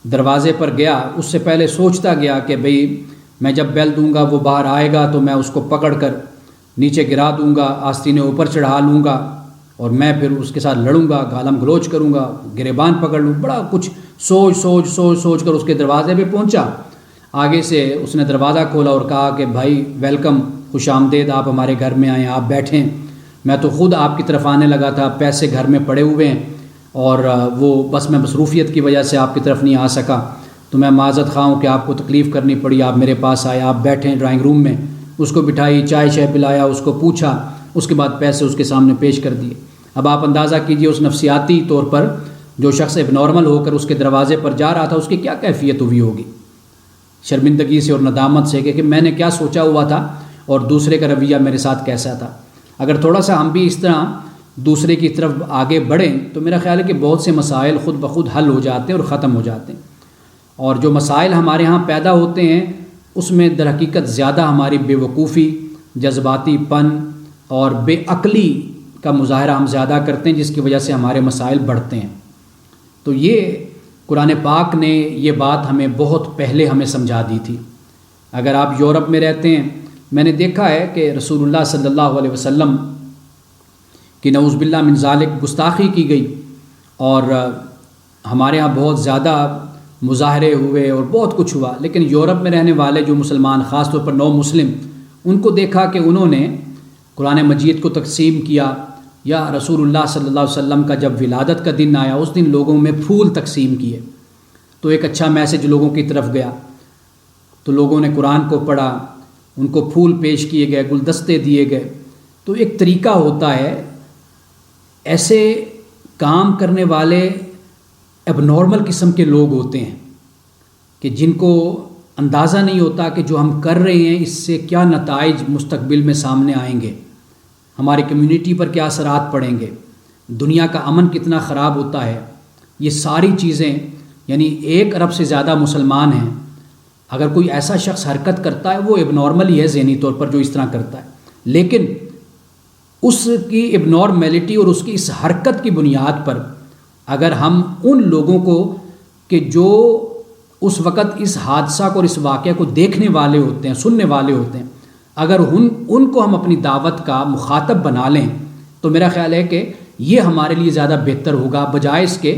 دروازے پر گیا، اس سے پہلے سوچتا گیا کہ بھئی میں جب بیل دوں گا وہ باہر آئے گا تو میں اس کو پکڑ کر نیچے گرا دوں گا، آستینے اوپر چڑھا لوں گا، اور میں پھر اس کے ساتھ لڑوں گا، گالم گلوچ کروں گا، گریبان پکڑ لوں، بڑا کچھ سوچ کر اس کے دروازے پہ پہنچا۔ آگے سے اس نے دروازہ کھولا اور کہا کہ بھائی ویلکم، خوش آمدید، آپ ہمارے گھر میں آئیں، آپ بیٹھیں، میں تو خود آپ کی طرف آنے لگا تھا، پیسے گھر میں پڑے ہوئے ہیں اور وہ میں مصروفیت کی وجہ سے آپ کی طرف نہیں آ سکا، تو میں معذرت خواہ ہوں کہ آپ کو تکلیف کرنی پڑی، آپ میرے پاس آئے، آپ بیٹھیں ڈرائنگ روم میں۔ اس کو بٹھائی، چائے پلایا، اس کو پوچھا، اس کے بعد پیسے اس کے سامنے پیش کر دیے۔ اب آپ اندازہ کیجئے اس نفسیاتی طور پر جو شخص اب نارمل ہو کر اس کے دروازے پر جا رہا تھا، اس کی کیا کیفیت ہوئی ہوگی، شرمندگی سے اور ندامت سے کہ میں نے کیا سوچا ہوا تھا اور دوسرے کا رویہ میرے ساتھ کیسا تھا۔ اگر تھوڑا سا ہم بھی اس طرح دوسرے کی طرف آگے بڑھیں تو میرا خیال ہے کہ بہت سے مسائل خود بخود حل ہو جاتے ہیں اور ختم ہو جاتے ہیں۔ اور جو مسائل ہمارے ہاں پیدا ہوتے ہیں اس میں در حقیقت زیادہ ہماری بے وقوفی، جذباتی پن اور بے عقلی کا مظاہرہ ہم زیادہ کرتے ہیں، جس کی وجہ سے ہمارے مسائل بڑھتے ہیں۔ تو یہ قرآن پاک نے یہ بات ہمیں بہت پہلے ہمیں سمجھا دی تھی۔ اگر آپ یورپ میں رہتے ہیں، میں نے دیکھا ہے کہ رسول اللہ صلی اللہ علیہ وسلم کی نعوذ باللہ من ذالک گستاخی کی گئی، اور ہمارے ہاں بہت زیادہ مظاہرے ہوئے اور بہت کچھ ہوا، لیکن یورپ میں رہنے والے جو مسلمان، خاص طور پر نو مسلم، ان کو دیکھا کہ انہوں نے قرآن مجید کو تقسیم کیا، یا رسول اللہ صلی اللہ علیہ وسلم کا جب ولادت کا دن آیا اس دن لوگوں میں پھول تقسیم کیے، تو ایک اچھا میسج لوگوں کی طرف گیا، تو لوگوں نے قرآن کو پڑھا، ان کو پھول پیش کیے گئے، گلدستے دیے گئے۔ تو ایک طریقہ ہوتا ہے، ایسے کام کرنے والے اب نارمل قسم کے لوگ ہوتے ہیں کہ جن کو اندازہ نہیں ہوتا کہ جو ہم کر رہے ہیں اس سے کیا نتائج مستقبل میں سامنے آئیں گے، ہماری کمیونٹی پر کیا اثرات پڑیں گے، دنیا کا امن کتنا خراب ہوتا ہے۔ یہ ساری چیزیں، یعنی 1 ارب سے زیادہ مسلمان ہیں، اگر کوئی ایسا شخص حرکت کرتا ہے وہ اب نارمل ہی ہے ذہنی طور پر جو اس طرح کرتا ہے، لیکن اس کی اب نارملٹی اور اس کی اس حرکت کی بنیاد پر اگر ہم ان لوگوں کو کہ جو اس وقت اس حادثہ کو اور اس واقعہ کو دیکھنے والے ہوتے ہیں، سننے والے ہوتے ہیں، اگر ان کو ہم اپنی دعوت کا مخاطب بنا لیں تو میرا خیال ہے کہ یہ ہمارے لیے زیادہ بہتر ہوگا، بجائے اس کے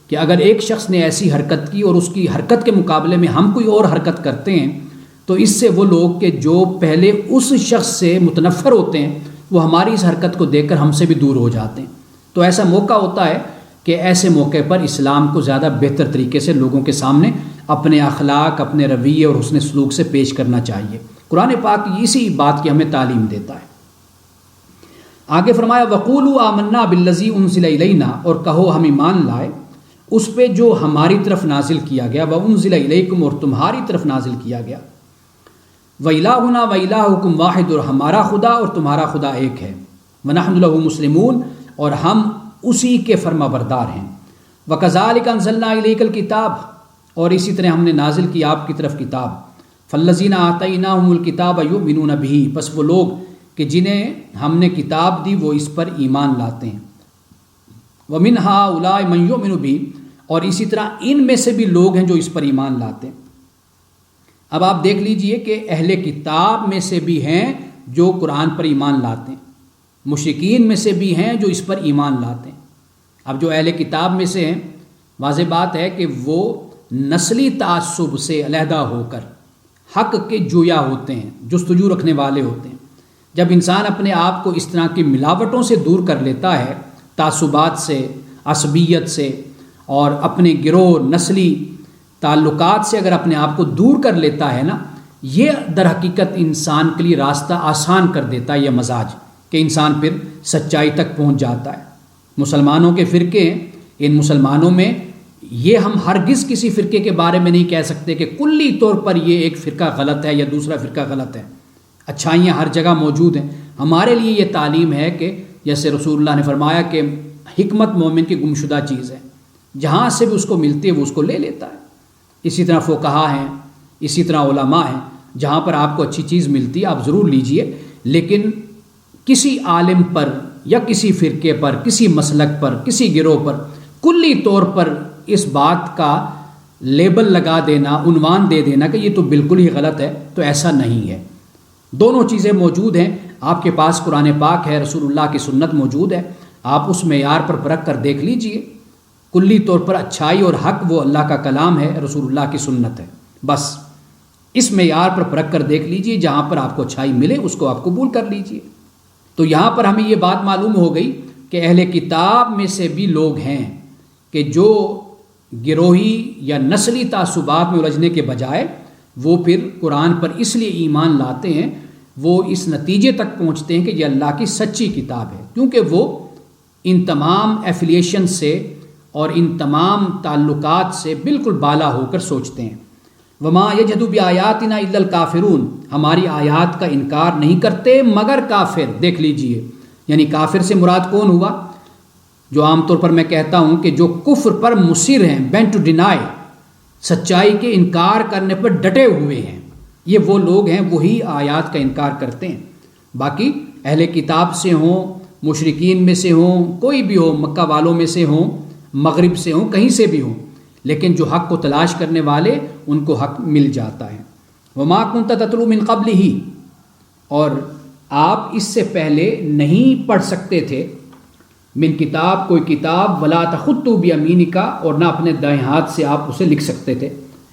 کہ اگر ایک شخص نے ایسی حرکت کی اور اس کی حرکت کے مقابلے میں ہم کوئی اور حرکت کرتے ہیں تو اس سے وہ لوگ کہ جو پہلے اس شخص سے متنفر ہوتے ہیں وہ ہماری اس حرکت کو دیکھ کر ہم سے بھی دور ہو جاتے ہیں۔ تو ایسا موقع ہوتا ہے کہ ایسے موقع پر اسلام کو زیادہ بہتر طریقے سے لوگوں کے سامنے اپنے اخلاق، اپنے رویے اور حسن سلوک سے پیش کرنا چاہیے۔ قرآن پاک اسی بات کی ہمیں تعلیم دیتا ہے۔ آگے فرمایا وَقُولُوا آمَنَّا بِالَّذِي أُنزِلَ إِلَيْنَا، اور کہو ہم ایمان لائے اس پہ جو ہماری طرف نازل کیا گیا، وَأُنزِلَ إِلَيْكُمْ، اور تمہاری طرف نازل کیا گیا، وَإِلَٰهُنَا وَإِلَٰهُكُمْ وَاحِدٌ، اور ہمارا خدا اور تمہارا خدا ایک ہے، وَنَحْنُ لَهُ مُسْلِمُونَ، اور ہم اسی کے فرما بردار ہیں، وَكَذَٰلِكَ أَنزَلْنَا إِلَيْكَ الْكِتَابَ، اور اسی طرح ہم نے نازل کی آپ کی طرف کتاب، فَالَّذِينَ آتَيْنَاهُمُ الْكِتَابَ يُؤْمِنُونَ بِهِ، پس وہ لوگ کہ جنہیں ہم نے کتاب دی وہ اس پر ایمان لاتے ہیں، وَمِنْ هَٰؤُلَاءِ مَن يُؤْمِنُ بِهِ، اور اسی طرح ان میں سے بھی لوگ ہیں جو اس پر ایمان لاتے ہیں۔ اب آپ دیکھ لیجئے کہ اہل کتاب میں سے بھی ہیں جو قرآن پر ایمان لاتے ہیں، مشرکین میں سے بھی ہیں جو اس پر ایمان لاتے ہیں۔ اب جو اہل کتاب میں سے ہیں، واضح بات ہے کہ وہ نسلی تعصب سے علیحدہ ہو کر حق کے جویا ہوتے ہیں، جستجو رکھنے والے ہوتے ہیں۔ جب انسان اپنے آپ کو اس طرح کی ملاوٹوں سے دور کر لیتا ہے، تعصبات سے، عصبیت سے، اور اپنے گروہ نسلی تعلقات سے اگر اپنے آپ کو دور کر لیتا ہے نا، یہ در حقیقت انسان کے لیے راستہ آسان کر دیتا ہے، یہ مزاج کہ انسان پھر سچائی تک پہنچ جاتا ہے۔ مسلمانوں کے فرقے، ان مسلمانوں میں یہ ہم ہرگز کسی فرقے کے بارے میں نہیں کہہ سکتے کہ کلی طور پر یہ ایک فرقہ غلط ہے یا دوسرا فرقہ غلط ہے، اچھائیاں ہر جگہ موجود ہیں. ہمارے لیے یہ تعلیم ہے کہ جیسے رسول اللہ نے فرمایا کہ حکمت مومن کی گمشدہ چیز ہے، جہاں سے بھی اس کو ملتی ہے وہ اس کو لے لیتا ہے. اسی طرح فقہا ہیں، اسی طرح علماء ہیں، جہاں پر آپ کو اچھی چیز ملتی ہے آپ ضرور لیجئے، لیکن کسی عالم پر یا کسی فرقے پر، کسی مسلک پر، کسی گروہ پر کلی طور پر اس بات کا لیبل لگا دینا، عنوان دے دینا کہ یہ تو بالکل ہی غلط ہے، تو ایسا نہیں ہے. دونوں چیزیں موجود ہیں. آپ کے پاس قرآن پاک ہے، رسول اللہ کی سنت موجود ہے، آپ اس معیار پر پرکھ کر دیکھ لیجئے. کلی طور پر اچھائی اور حق وہ اللہ کا کلام ہے، رسول اللہ کی سنت ہے. بس اس معیار پر پرکھ کر دیکھ لیجئے، جہاں پر آپ کو اچھائی ملے اس کو آپ قبول کر لیجئے. تو یہاں پر ہمیں یہ بات معلوم ہو گئی کہ اہل کتاب میں سے بھی لوگ ہیں کہ جو گروہی یا نسلی تعصبات میں الجھنے کے بجائے وہ پھر قرآن پر اس لیے ایمان لاتے ہیں، وہ اس نتیجے تک پہنچتے ہیں کہ یہ اللہ کی سچی کتاب ہے، کیونکہ وہ ان تمام ایفیلیشن سے اور ان تمام تعلقات سے بالکل بالا ہو کر سوچتے ہیں. وما یجحد بآیاتنا الا الکافرون، ہماری آیات کا انکار نہیں کرتے مگر کافر. دیکھ لیجئے، یعنی کافر سے مراد کون ہوا؟ جو عام طور پر میں کہتا ہوں کہ جو کفر پر مصر ہیں، بینٹ ٹو ڈینائی، سچائی کے انکار کرنے پر ڈٹے ہوئے ہیں، یہ وہ لوگ ہیں، وہی آیات کا انکار کرتے ہیں. باقی اہل کتاب سے ہوں، مشرکین میں سے ہوں، کوئی بھی ہو، مکہ والوں میں سے ہوں، مغرب سے ہوں، کہیں سے بھی ہوں، لیکن جو حق کو تلاش کرنے والے ان کو حق مل جاتا ہے. وما كنت تتلو من قبلہ، اور آپ اس سے پہلے نہیں پڑھ سکتے تھے، من کتاب کوئی کتاب، ولا تخطوا بیمینک، اور نہ اپنے دائیں ہاتھ سے آپ اسے لکھ سکتے تھے.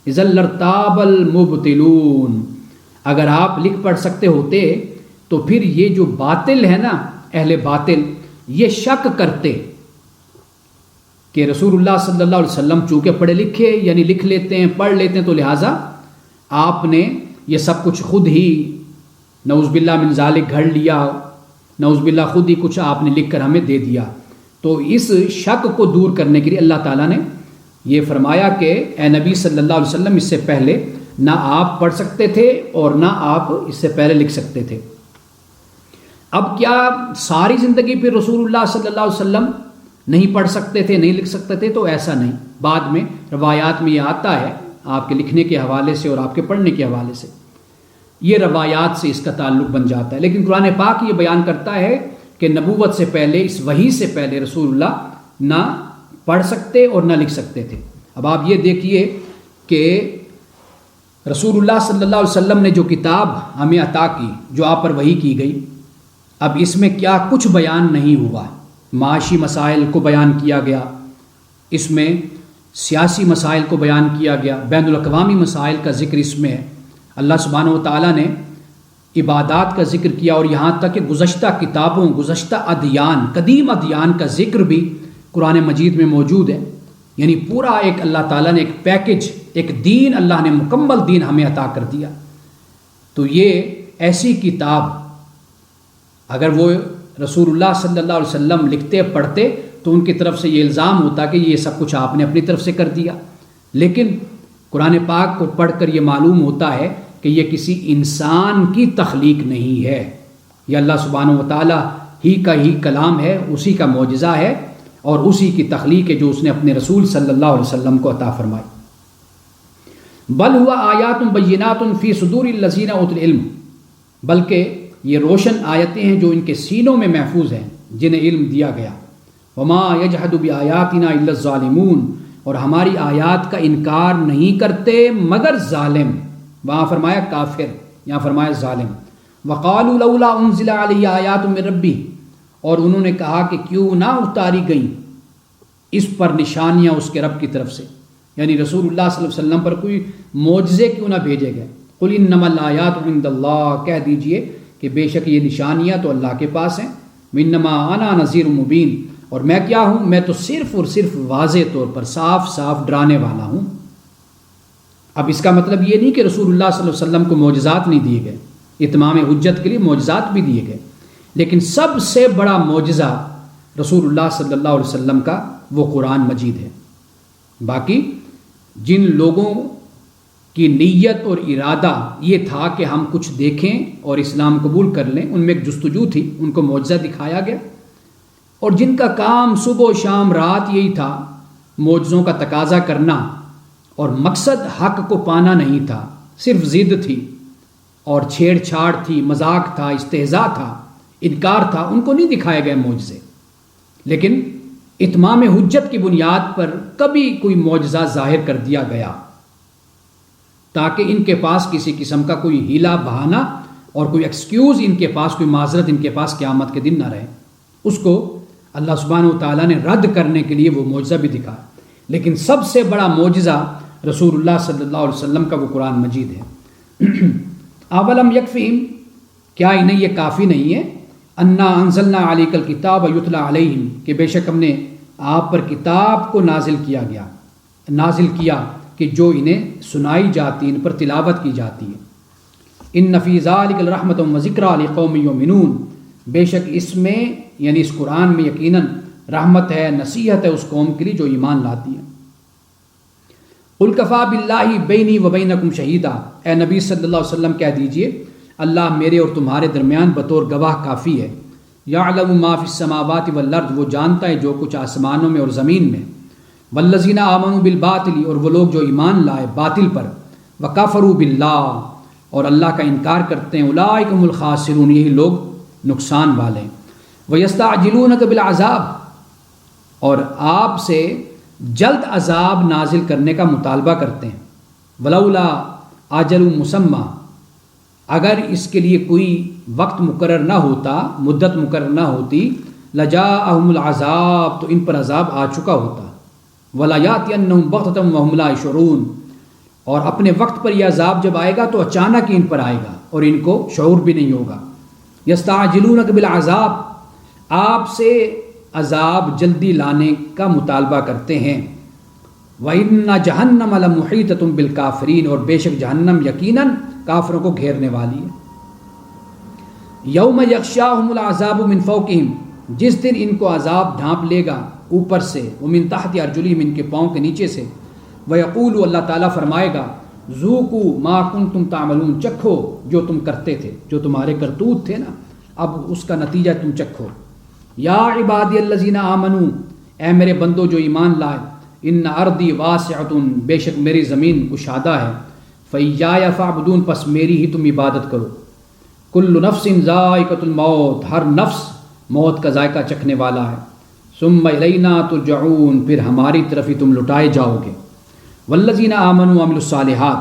اذا لارتاب المبطلون، اگر آپ لکھ پڑھ سکتے ہوتے تو پھر یہ جو باطل ہے نا، اہل باطل، یہ شک کرتے کہ رسول اللہ صلی اللہ علیہ وسلم چونکہ پڑھے لکھے یعنی لکھ لیتے ہیں، پڑھ لیتے ہیں، تو لہٰذا آپ نے یہ سب کچھ خود ہی نعوذ باللہ من ذالک گھڑ لیا، نعوذ باللہ خود ہی کچھ آپ نے لکھ کر ہمیں دے دیا. تو اس شک کو دور کرنے کے لیے اللہ تعالیٰ نے یہ فرمایا کہ اے نبی صلی اللہ علیہ وسلم، اس سے پہلے نہ آپ پڑھ سکتے تھے اور نہ آپ اس سے پہلے لکھ سکتے تھے. اب کیا ساری زندگی پھر رسول اللہ صلی اللہ علیہ وسلم نہیں پڑھ سکتے تھے، نہیں لکھ سکتے تھے؟ تو ایسا نہیں. بعد میں روایات میں یہ آتا ہے آپ کے لکھنے کے حوالے سے اور آپ کے پڑھنے کے حوالے سے، یہ روایات سے اس کا تعلق بن جاتا ہے. لیکن قرآن پاک یہ بیان کرتا ہے کہ نبوت سے پہلے، اس وحی سے پہلے رسول اللہ نہ پڑھ سکتے اور نہ لکھ سکتے تھے. اب آپ یہ دیکھیے کہ رسول اللہ صلی اللہ علیہ وسلم نے جو کتاب ہمیں عطا کی، جو آپ پر وحی کی گئی، اب اس میں کیا کچھ بیان نہیں ہوا؟ معاشی مسائل کو بیان کیا گیا، اس میں سیاسی مسائل کو بیان کیا گیا، بین الاقوامی مسائل کا ذکر اس میں ہے. اللہ سبحانہ و تعالیٰ نے عبادات کا ذکر کیا، اور یہاں تک کہ گزشتہ کتابوں، گزشتہ ادیان، قدیم ادیان کا ذکر بھی قرآن مجید میں موجود ہے. یعنی پورا ایک اللہ تعالیٰ نے ایک پیکج، ایک دین، اللہ نے مکمل دین ہمیں عطا کر دیا. تو یہ ایسی کتاب اگر وہ رسول اللہ صلی اللہ علیہ وسلم لکھتے پڑھتے تو ان کی طرف سے یہ الزام ہوتا کہ یہ سب کچھ آپ نے اپنی طرف سے کر دیا. لیکن قرآن پاک کو پڑھ کر یہ معلوم ہوتا ہے کہ یہ کسی انسان کی تخلیق نہیں ہے، یہ اللہ سبحانہ و تعالیٰ ہی کا ہی کلام ہے، اسی کا معجزہ ہے اور اسی کی تخلیق ہے جو اس نے اپنے رسول صلی اللہ علیہ وسلم کو عطا فرمائی. بل ہوا آیات بینات فی صدور الذین اوتوا العلم، بلکہ یہ روشن آیتیں ہیں جو ان کے سینوں میں محفوظ ہیں جنہیں علم دیا گیا. وما یجحد بآیاتنا الا الظالمون، اور ہماری آیات کا انکار نہیں کرتے مگر ظالم. وہاں فرمایا کافر، یہاں فرمایا ظالم. وقالوا لولا انزل علیہ آیات من ربی، اور انہوں نے کہا کہ کیوں نہ اتاری گئیں اس پر نشانیاں اس کے رب کی طرف سے، یعنی رسول اللہ صلی اللہ علیہ وسلم پر کوئی معجزے کیوں نہ بھیجے گئے. قل انما الآیات عند اللہ، کہہ دیجئے کہ بے شک یہ نشانیاں تو اللہ کے پاس ہیں. انما انا نذیر مبین، اور میں کیا ہوں؟ میں تو صرف اور صرف واضح طور پر صاف صاف ڈرانے والا ہوں. اب اس کا مطلب یہ نہیں کہ رسول اللہ صلی اللہ علیہ وسلم کو معجزات نہیں دیے گئے، اتمام حجت کے لیے معجزات بھی دیے گئے، لیکن سب سے بڑا معجزہ رسول اللہ صلی اللہ علیہ وسلم کا وہ قرآن مجید ہے. باقی جن لوگوں کی نیت اور ارادہ یہ تھا کہ ہم کچھ دیکھیں اور اسلام قبول کر لیں، ان میں ایک جستجو تھی، ان کو معجزہ دکھایا گیا، اور جن کا کام صبح و شام رات یہی تھا معجزوں کا تقاضا کرنا، اور مقصد حق کو پانا نہیں تھا، صرف ضد تھی اور چھیڑ چھاڑ تھی، مذاق تھا، استہزاء تھا، انکار تھا، ان کو نہیں دکھائے گئے معجزے۔ لیکن اتمام حجت کی بنیاد پر کبھی کوئی معجزہ ظاہر کر دیا گیا تاکہ ان کے پاس کسی قسم کا کوئی ہیلا بہانہ اور کوئی ایکسکیوز، ان کے پاس کوئی معذرت ان کے پاس قیامت کے دن نہ رہے۔ اس کو اللہ سبحانہ و تعالیٰ نے رد کرنے کے لیے وہ معجزہ بھی دکھایا۔ لیکن سب سے بڑا معجزہ رسول اللہ صلی اللہ علیہ وسلم کا وہ قرآن مجید ہے۔ اولم یکفیہم، کیا انہیں یہ کافی نہیں ہے، انا انزلنا علیک الکتاب یتلی علیہم، کہ بے شک ہم نے آپ پر کتاب کو نازل کیا کہ جو انہیں سنائی جاتی، ان پر تلاوت کی جاتی ہے۔ ان فی ذلک لرحمۃ و ذکریٰ لقوم یؤمنون، بے شک اس میں یعنی اس قرآن میں یقیناً رحمت ہے، نصیحت ہے اس قوم کے لیے جو ایمان لاتی ہے۔ قل کفیٰ باللہ بینی و بینکم شہیدا، اے نبی صلی اللہ علیہ وسلم کہہ دیجئے اللہ میرے اور تمہارے درمیان بطور گواہ کافی ہے۔ یعلم ما فی السماوات والارض، وہ جانتا ہے جو کچھ آسمانوں میں اور زمین میں۔ والذین آمنوا بالباطل، اور وہ لوگ جو ایمان لائے باطل پر، وکفروا باللہ، اور اللہ کا انکار کرتے ہیں، اولئک هم الخاسرون، یہی لوگ نقصان والے ہیں۔ ویستعجلونک بالعذاب، اور آپ سے جلد عذاب نازل کرنے کا مطالبہ کرتے ہیں۔ ولولا اجل مسمى، اگر اس کے لیے کوئی وقت مقرر نہ ہوتا، مدت مقرر نہ ہوتی، لجاءہم العذاب، تو ان پر عذاب آ چکا ہوتا۔ ولا یاتینہم بغتۃ وہم لا یشعرون، اور اپنے وقت پر یہ عذاب جب آئے گا تو اچانک ہی ان پر آئے گا اور ان کو شعور بھی نہیں ہوگا۔ یستعجلونک بالعذاب، آپ سے عذاب جلدی لانے کا مطالبہ کرتے ہیں۔ وَإِنَّ جَهَنَّمَ لَمُحِيطَةٌ بِالْكَافِرِينَ، اور بے شک جہنم یقیناً کافروں کو گھیرنے والی ہے۔ یوم یغشاہم العذاب من فوقہم، جس دن ان کو عذاب ڈھانپ لے گا اوپر سے، ومن تحت ارجلہم، ان کے پاؤں کے نیچے سے، ویقول، اللہ تعالیٰ فرمائے گا، ذوقوا ما کنتم تعملون، چکھو جو تم کرتے تھے، جو تمہارے کرتوت تھے نا، اب اس کا نتیجہ تم چکھو۔ یا عبادی الذین آمنوا، اے میرے بندو جو ایمان لائے، ان ارضی واسعۃ، بے شک میری زمین کشادہ ہے، فایای فاعبدون، پس میری ہی تم عبادت کرو۔ کل نفس ذائقۃ الموت، ہر نفس موت کا ذائقہ چکھنے والا ہے۔ ثم الینا ترجعون، پھر ہماری طرف ہی تم لٹائے جاؤ گے۔ والذین آمنوا وعملوا الصالحات،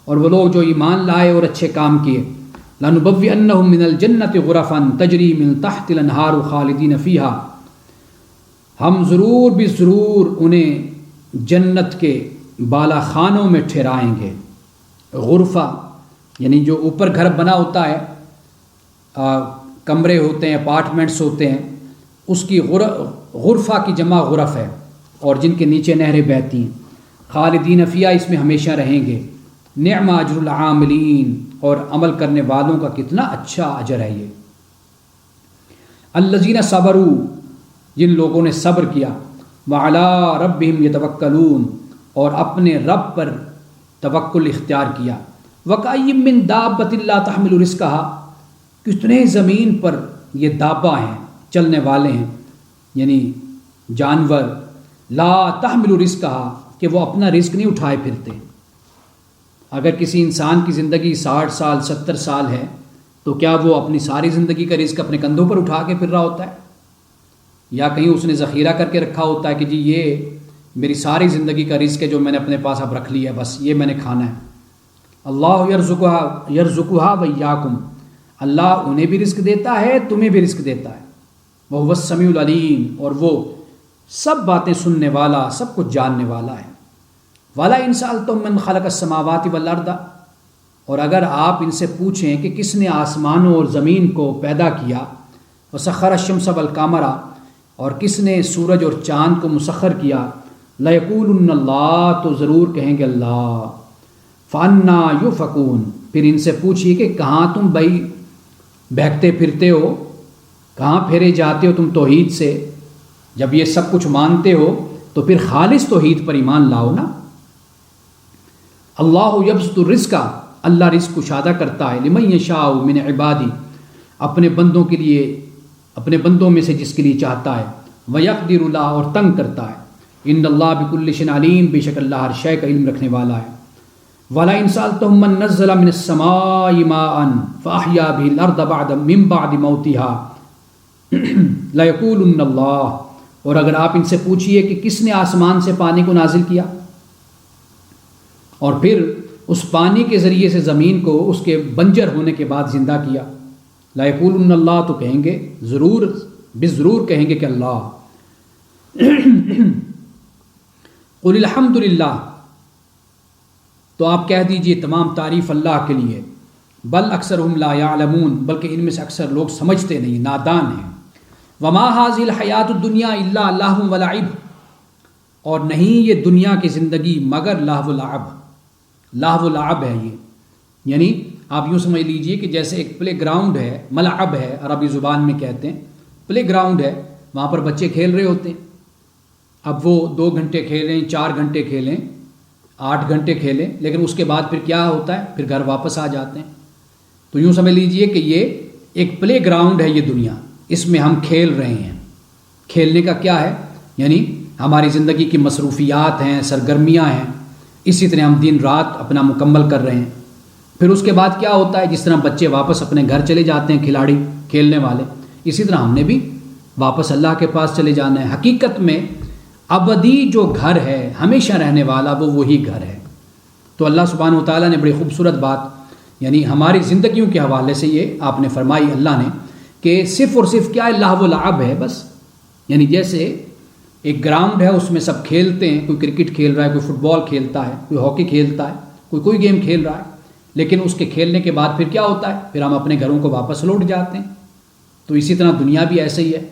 اور وہ لوگ جو ایمان لائے اور اچھے کام کیے، لنبوئنہم من الجنۃ غرفا تجری من تحت الانہار خالدین فیہا، ہم ضرور بھی ضرور انہیں جنت کے بالا خانوں میں ٹھہرائیں گے۔ غرفہ یعنی جو اوپر گھر بنا ہوتا ہے، کمرے ہوتے ہیں، اپارٹمنٹس ہوتے ہیں، اس کی غرفہ کی جمع غرف ہے، اور جن کے نیچے نہریں بہتی ہیں۔ خالدین فیہا، اس میں ہمیشہ رہیں گے۔ نعم اجر العاملین، اور عمل کرنے والوں کا کتنا اچھا اجر ہے یہ۔ الذین صبروا، جن لوگوں نے صبر کیا، وعلی ربہم یتوکلون، اور اپنے رب پر توکل اختیار کیا۔ وکأین من دابۃ لا تحمل رزقہا، کتنے زمین پر یہ دابہ ہیں، چلنے والے ہیں، یعنی جانور، لا تحمل رزقہا، کہ وہ اپنا رزق نہیں اٹھائے پھرتے۔ اگر کسی انسان کی زندگی 60 سال 70 سال ہے تو کیا وہ اپنی ساری زندگی کا رزق اپنے کندھوں پر اٹھا کے پھر رہا ہوتا ہے، یا کہیں اس نے ذخیرہ کر کے رکھا ہوتا ہے کہ جی یہ میری ساری زندگی کا رزق ہے جو میں نے اپنے پاس اب رکھ لیا ہے، بس یہ میں نے کھانا ہے۔ اللہ یرزقھا وایاکم، اللہ انہیں بھی رزق دیتا ہے، تمہیں بھی رزق دیتا ہے۔ وہو السمیع العلیم، اور وہ سب باتیں سننے والا، سب کچھ جاننے والا ہے۔ وَلَئِن سَأَلْتُم مَّن خَلَقَ السَّمَاوَاتِ وَالْأَرْضَ، اور اگر آپ ان سے پوچھیں کہ کس نے آسمانوں اور زمین کو پیدا کیا، وَسَخَّرَ الشَّمْسَ وَالْقَمَرَ، اور کس نے سورج اور چاند کو مسخر کیا، لَيَقُولُنَّ اللَّهُ، تو ضرور کہیں گے اللہ۔ فَأَنَّىٰ يُؤْفَكُونَ، پھر ان سے پوچھیے کہ کہاں تم بھائی بہکتے پھرتے ہو، کہاں پھیرے جاتے ہو تم توحید سے؟ جب یہ سب کچھ مانتے ہو تو پھر خالص توحید پر ایمان لاؤ نا۔ اللہ یبسط الرزق، اللہ رزق کشادہ کرتا ہے، لمن یشاء من عبادی، اپنے بندوں کے لیے، اپنے بندوں میں سے جس کے لیے چاہتا ہے، ویقدر لا، اور تنگ کرتا ہے۔ ان اللہ بکل شیء علیم، بے شک اللہ ہر شے کا علم رکھنے والا ہے۔ وَلَئِن سَأَلْتَهُم مَّن نَّزَّلَ مِنَ السَّمَاءِ مَاءً فَأَحْيَا بِهِ الْأَرْضَ مِن بَعْدِ مَوْتِهَا لَيَقُولُنَّ اللَّهُ، اور اگر آپ ان سے پوچھئے کہ کس نے آسمان سے پانی کو نازل کیا اور پھر اس پانی کے ذریعے سے زمین کو اس کے بنجر ہونے کے بعد زندہ کیا، لَيَقُولُنَّ اللَّهُ، تو کہیں گے، ضرور بضرور کہیں گے کہ اللہ۔ قُلِ الْحَمْدُ لِلَّهِ، تو آپ کہہ دیجئے تمام تعریف اللہ کے لیے، بل اکثرہم لا یعلمون، بلکہ ان میں سے اکثر لوگ سمجھتے نہیں، نادان ہیں۔ وما ھذہ الحیات الدنیا الا لہو ولعب، اور نہیں یہ دنیا کی زندگی مگر لہو ولعب، لہو ولعب ہے یہ، یعنی آپ یوں سمجھ لیجئے کہ جیسے ایک پلے گراؤنڈ ہے، ملعب ہے عربی زبان میں کہتے ہیں، پلے گراؤنڈ ہے، وہاں پر بچے کھیل رہے ہوتے ہیں، اب وہ 2 گھنٹے کھیلیں، 4 گھنٹے کھیلیں، 8 گھنٹے کھیلیں، لیکن اس کے بعد پھر کیا ہوتا ہے، پھر گھر واپس آ جاتے ہیں۔ تو یوں سمجھ لیجئے کہ یہ ایک پلے گراؤنڈ ہے، یہ دنیا، اس میں ہم کھیل رہے ہیں۔ کھیلنے کا کیا ہے، یعنی ہماری زندگی کی مصروفیات ہیں، سرگرمیاں ہیں، اسی طرح ہم دن رات اپنا مکمل کر رہے ہیں۔ پھر اس کے بعد کیا ہوتا ہے، جس طرح بچے واپس اپنے گھر چلے جاتے ہیں، کھلاڑی کھیلنے والے، اسی طرح ہم نے بھی واپس اللہ کے پاس چلے جانا ہے۔ حقیقت میں ابدی جو گھر ہے، ہمیشہ رہنے والا، وہ وہی گھر ہے۔ تو اللہ سبحانہ وتعالیٰ نے بڑی خوبصورت بات یعنی ہماری زندگیوں کے حوالے سے یہ آپ نے فرمائی اللہ نے، کہ صرف اور صرف کیا ہے، لہو و لعب ہے بس، یعنی جیسے ایک گراؤنڈ ہے، اس میں سب کھیلتے ہیں، کوئی کرکٹ کھیل رہا ہے، کوئی فٹ بال کھیلتا ہے، کوئی ہاکی کھیلتا ہے، کوئی گیم کھیل رہا ہے، لیکن اس کے کھیلنے کے بعد پھر کیا ہوتا ہے، پھر ہم اپنے گھروں کو واپس لوٹ جاتے ہیں۔ تو اسی طرح دنیا بھی ایسے ہی ہے،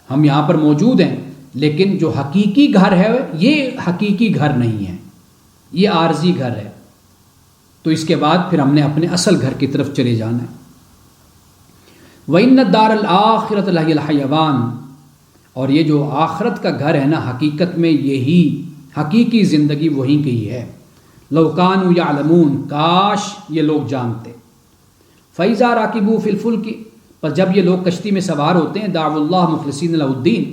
ہم یہاں پر موجود ہیں، لیکن جو حقیقی گھر ہے یہ حقیقی گھر نہیں ہے، یہ عارضی گھر ہے۔ تو اس کے بعد پھر ہم نے اپنے اصل گھر کی طرف چلے جانا ہے۔ وَإِنَّ الدَّارَ الْآخِرَةَ لَهِيَ الْحَيَوَانُ، اور یہ جو آخرت کا گھر ہے نا، حقیقت میں یہی حقیقی زندگی وہیں کی ہے۔ لَوْ كَانُوا يَعْلَمُونَ، کاش یہ لوگ جانتے۔ فَإِذَا رَكِبُوا فِي الْفُلْكِ، پر جب یہ لوگ کشتی میں سوار ہوتے ہیں، دعوا اللہ مخلصین لہ الدین،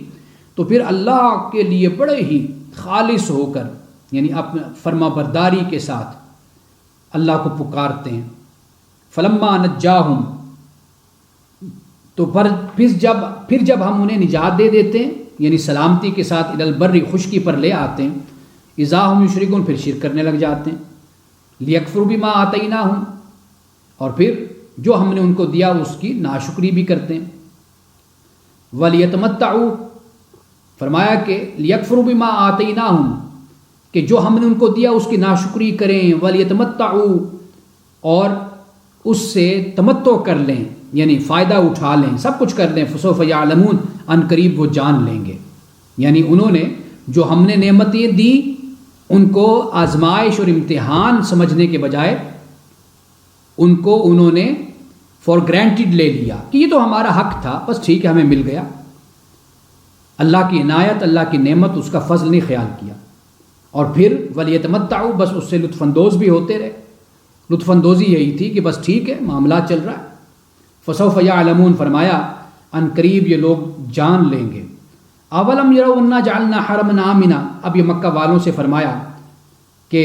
تو پھر اللہ کے لیے بڑے ہی خالص ہو کر، یعنی اپنے فرما برداری کے ساتھ اللہ کو پکارتے ہیں۔ فلما نجاہم، تو پھر جب ہم انہیں نجات دے دیتے ہیں، یعنی سلامتی کے ساتھ الی البر، خشکی پر لے آتے ہیں، اذا ہم یشرکون، پھر شرک کرنے لگ جاتے ہیں۔ لیکفروا بما آتیناہم، اور پھر جو ہم نے ان کو دیا اس کی ناشکری بھی کرتے ہیں۔ ولیتمتعوا، فرمایا کہ لیکفروا بما آتیناہم، کہ جو ہم نے ان کو دیا اس کی ناشکری کریں، ولیتمتعوا، اور اس سے تمتع کر لیں، یعنی فائدہ اٹھا لیں، سب کچھ کر لیں۔ فسوف یعلمون، ان قریب وہ جان لیں گے، یعنی انہوں نے جو ہم نے نعمتیں دی ان کو آزمائش اور امتحان سمجھنے کے بجائے ان کو انہوں نے فار گرانٹیڈ لے لیا کہ یہ تو ہمارا حق تھا، بس ٹھیک ہے ہمیں مل گیا۔ اللہ کی عنایت، اللہ کی نعمت، اس کا فضل نہیں خیال کیا، اور پھر ولیتمتعوا، بس اس سے لطف اندوز بھی ہوتے رہے۔ لطف اندوزی یہی تھی کہ بس ٹھیک ہے معاملات چل رہا ہے۔ فسوف یعلمون، فرمایا ان قریب یہ لوگ جان لیں گے۔ اولم یروا انا جعلنا حرما آمنا، اب یہ مکہ والوں سے فرمایا کہ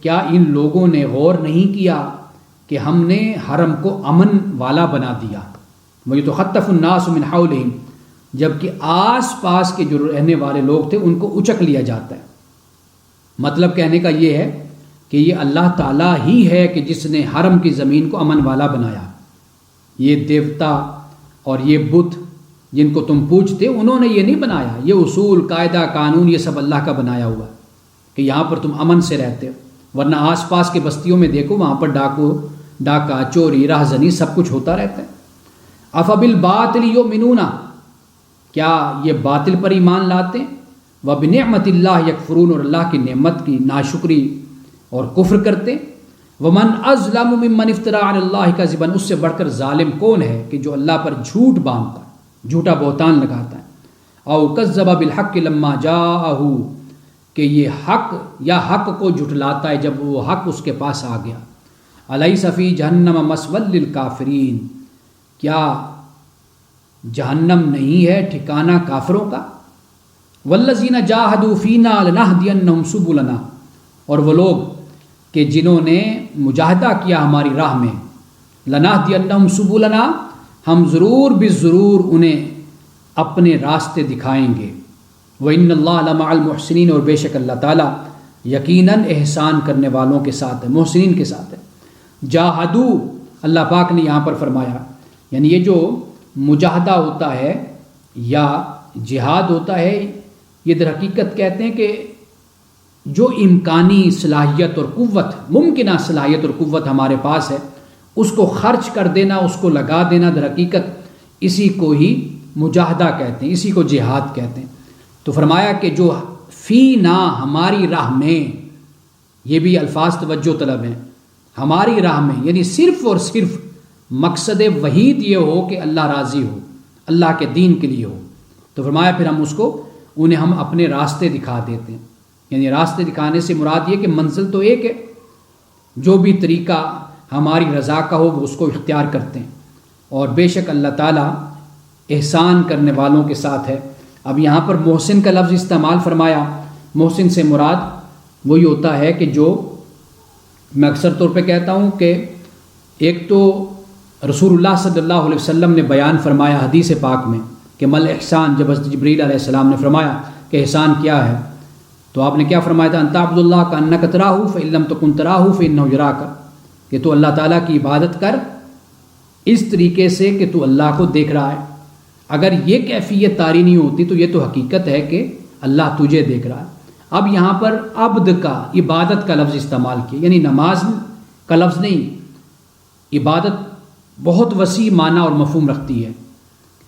کیا ان لوگوں نے غور نہیں کیا کہ ہم نے حرم کو امن والا بنا دیا۔ وَيُتَخَطَّفُ النَّاسُ مِنْ حَوْلِهِمْ، جبکہ آس پاس کے جو رہنے والے لوگ تھے ان کو اچک لیا جاتا ہے۔ مطلب کہنے کا یہ ہے کہ یہ اللہ تعالیٰ ہی ہے کہ جس نے حرم کی زمین کو امن والا بنایا۔ یہ دیوتا اور یہ بت جن کو تم پوجتے انہوں نے یہ نہیں بنایا، یہ اصول، قاعدہ، قانون، یہ سب اللہ کا بنایا ہوا ہے کہ یہاں پر تم امن سے رہتے ہو، ورنہ آس پاس کے بستیوں میں دیکھو وہاں پر ڈاکہ، چوری، راہزنی سب کچھ ہوتا رہتا ہے۔ افبالباطل یؤمنون، کیا یہ باطل پر ایمان لاتے ہیں؟ وبنعمت اللہ یکفرون، اور اللہ کی نعمت کی ناشکری اور کفر کرتے۔ ومن اظلم ممن افترى علی اللہ کذبا، اس سے بڑھ کر ظالم کون ہے کہ جو اللہ پر جھوٹ باندھتا ہے، جھوٹا بہتان لگاتا ہے۔ او کذب بالحق لما جاءہ، کہ یہ حق یا حق کو جھٹلاتا ہے جب وہ حق اس کے پاس آ گیا۔ الیس فی جہنم مثوی للکافرین، کیا جہنم نہیں ہے ٹھکانہ کافروں کا؟ والذین جاہدوا فینا لنہدینہم سبلنا، اور وہ لوگ کہ جنہوں نے مجاہدہ کیا ہماری راہ میں، لنہدینہم سبلنا، ہم ضرور بالضرور انہیں اپنے راستے دکھائیں گے۔ وَإِنَّ اللَّهَ لَمَعَ الْمُحْسِنِينَ، اور بے شک اللہ تعالیٰ یقیناً احسان کرنے والوں کے ساتھ ہے، محسنین کے ساتھ ہے۔ جاہدو، اللہ پاک نے یہاں پر فرمایا، یعنی یہ جو مجاہدہ ہوتا ہے یا جہاد ہوتا ہے، یہ در حقیقت کہتے ہیں کہ جو امکانی صلاحیت اور قوت، ممکنہ صلاحیت اور قوت ہمارے پاس ہے، اس کو خرچ کر دینا، اس کو لگا دینا، در حقیقت اسی کو ہی مجاہدہ کہتے ہیں، اسی کو جہاد کہتے ہیں۔ تو فرمایا کہ جو فینا، ہماری راہ میں، یہ بھی الفاظ توجہ طلب ہیں، ہماری راہ میں، یعنی صرف اور صرف مقصد وحید یہ ہو کہ اللہ راضی ہو، اللہ کے دین کے لیے ہو۔ تو فرمایا پھر ہم اس کو، انہیں ہم اپنے راستے دکھا دیتے ہیں۔ یعنی راستے دکھانے سے مراد یہ کہ منزل تو ایک ہے، جو بھی طریقہ ہماری رضا کا ہو وہ اس کو اختیار کرتے ہیں، اور بے شک اللہ تعالیٰ احسان کرنے والوں کے ساتھ ہے۔ اب یہاں پر محسن کا لفظ استعمال فرمایا، محسن سے مراد وہی ہوتا ہے کہ جو، میں اکثر طور پہ کہتا ہوں کہ ایک تو رسول اللہ صلی اللہ علیہ وسلم نے بیان فرمایا حدیث پاک میں کہ مل احسان، جب حضرت جبریل علیہ السلام نے فرمایا کہ احسان کیا ہے، تو آپ نے کیا فرمایا تھا؟ ان تعبد اللہ کانک تراہ فإن لم تکن تراہ فإنہ یراک، کہ تو اللہ تعالیٰ کی عبادت کر اس طریقے سے کہ تو اللہ کو دیکھ رہا ہے۔ اگر یہ کیفیت طاری نہیں ہوتی تو یہ تو حقیقت ہے کہ اللہ تجھے دیکھ رہا ہے۔ اب یہاں پر عبد کا، عبادت کا لفظ استعمال کیا، یعنی نماز کا لفظ نہیں، عبادت بہت وسیع معنی اور مفہوم رکھتی ہے،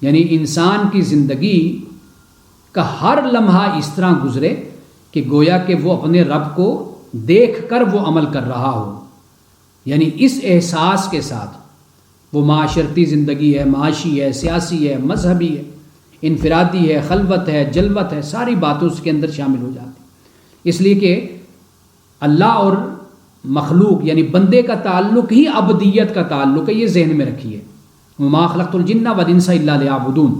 یعنی انسان کی زندگی کا ہر لمحہ اس طرح گزرے کہ گویا کہ وہ اپنے رب کو دیکھ کر وہ عمل کر رہا ہو، یعنی اس احساس کے ساتھ۔ وہ معاشرتی زندگی ہے، معاشی ہے، سیاسی ہے، مذہبی ہے، انفرادی ہے، خلوت ہے، جلوت ہے، ساری باتیں اس کے اندر شامل ہو جاتی، اس لیے کہ اللہ اور مخلوق یعنی بندے کا تعلق ہی عبدیت کا تعلق ہے، یہ ذہن میں رکھیے۔ وما خلقت الجن والانس الا لیعبدون،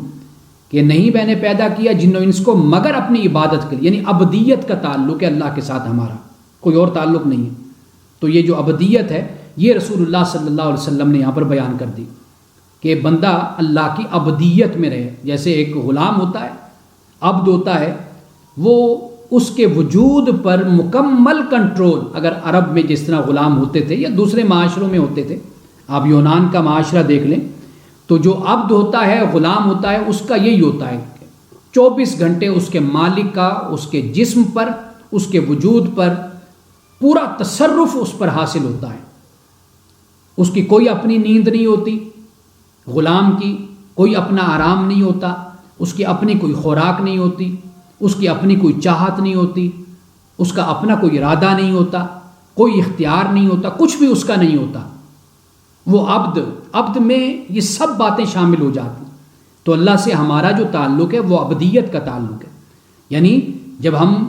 کہ نہیں میں نے پیدا کیا جن و انس کو مگر اپنی عبادت کے لیے، یعنی عبدیت کا تعلق ہے اللہ کے ساتھ ہمارا، کوئی اور تعلق نہیں ہے۔ تو یہ جو عبدیت ہے یہ رسول اللہ صلی اللہ علیہ وسلم نے یہاں پر بیان کر دی کہ بندہ اللہ کی عبدیت میں رہے۔ جیسے ایک غلام ہوتا ہے، عبد ہوتا ہے، وہ اس کے وجود پر مکمل کنٹرول، اگر عرب میں جس طرح غلام ہوتے تھے یا دوسرے معاشروں میں ہوتے تھے، آپ یونان کا معاشرہ دیکھ لیں، تو جو عبد ہوتا ہے، غلام ہوتا ہے، اس کا یہی ہوتا ہے 24 گھنٹے اس کے مالک کا، اس کے جسم پر، اس کے وجود پر پورا تصرف اس پر حاصل ہوتا ہے۔ اس کی کوئی اپنی نیند نہیں ہوتی، غلام کی کوئی اپنا آرام نہیں ہوتا، اس کی اپنی کوئی خوراک نہیں ہوتی، اس کی اپنی کوئی چاہت نہیں ہوتی، اس کا اپنا کوئی ارادہ نہیں ہوتا، کوئی اختیار نہیں ہوتا، کچھ بھی اس کا نہیں ہوتا۔ وہ عبد میں یہ سب باتیں شامل ہو جاتی۔ تو اللہ سے ہمارا جو تعلق ہے وہ عبدیت کا تعلق ہے، یعنی جب ہم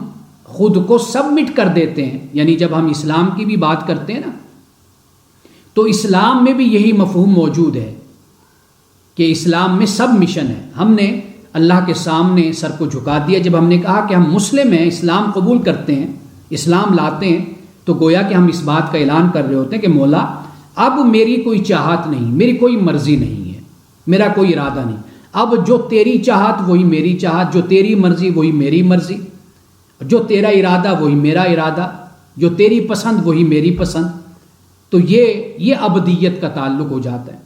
خود کو سبمٹ کر دیتے ہیں، یعنی جب ہم اسلام کی بھی بات کرتے ہیں نا، تو اسلام میں بھی یہی مفہوم موجود ہے کہ اسلام میں سب مشن ہے۔ ہم نے اللہ کے سامنے سر کو جھکا دیا، جب ہم نے کہا کہ ہم مسلم ہیں، اسلام قبول کرتے ہیں، اسلام لاتے ہیں، تو گویا کہ ہم اس بات کا اعلان کر رہے ہوتے ہیں کہ مولا اب میری کوئی چاہت نہیں، میری کوئی مرضی نہیں ہے، میرا کوئی ارادہ نہیں، اب جو تیری چاہت وہی میری چاہت، جو تیری مرضی وہی میری مرضی، جو تیرا ارادہ وہی میرا ارادہ، جو تیری پسند وہی میری پسند۔ تو یہ عبدیت کا تعلق ہو جاتا ہے،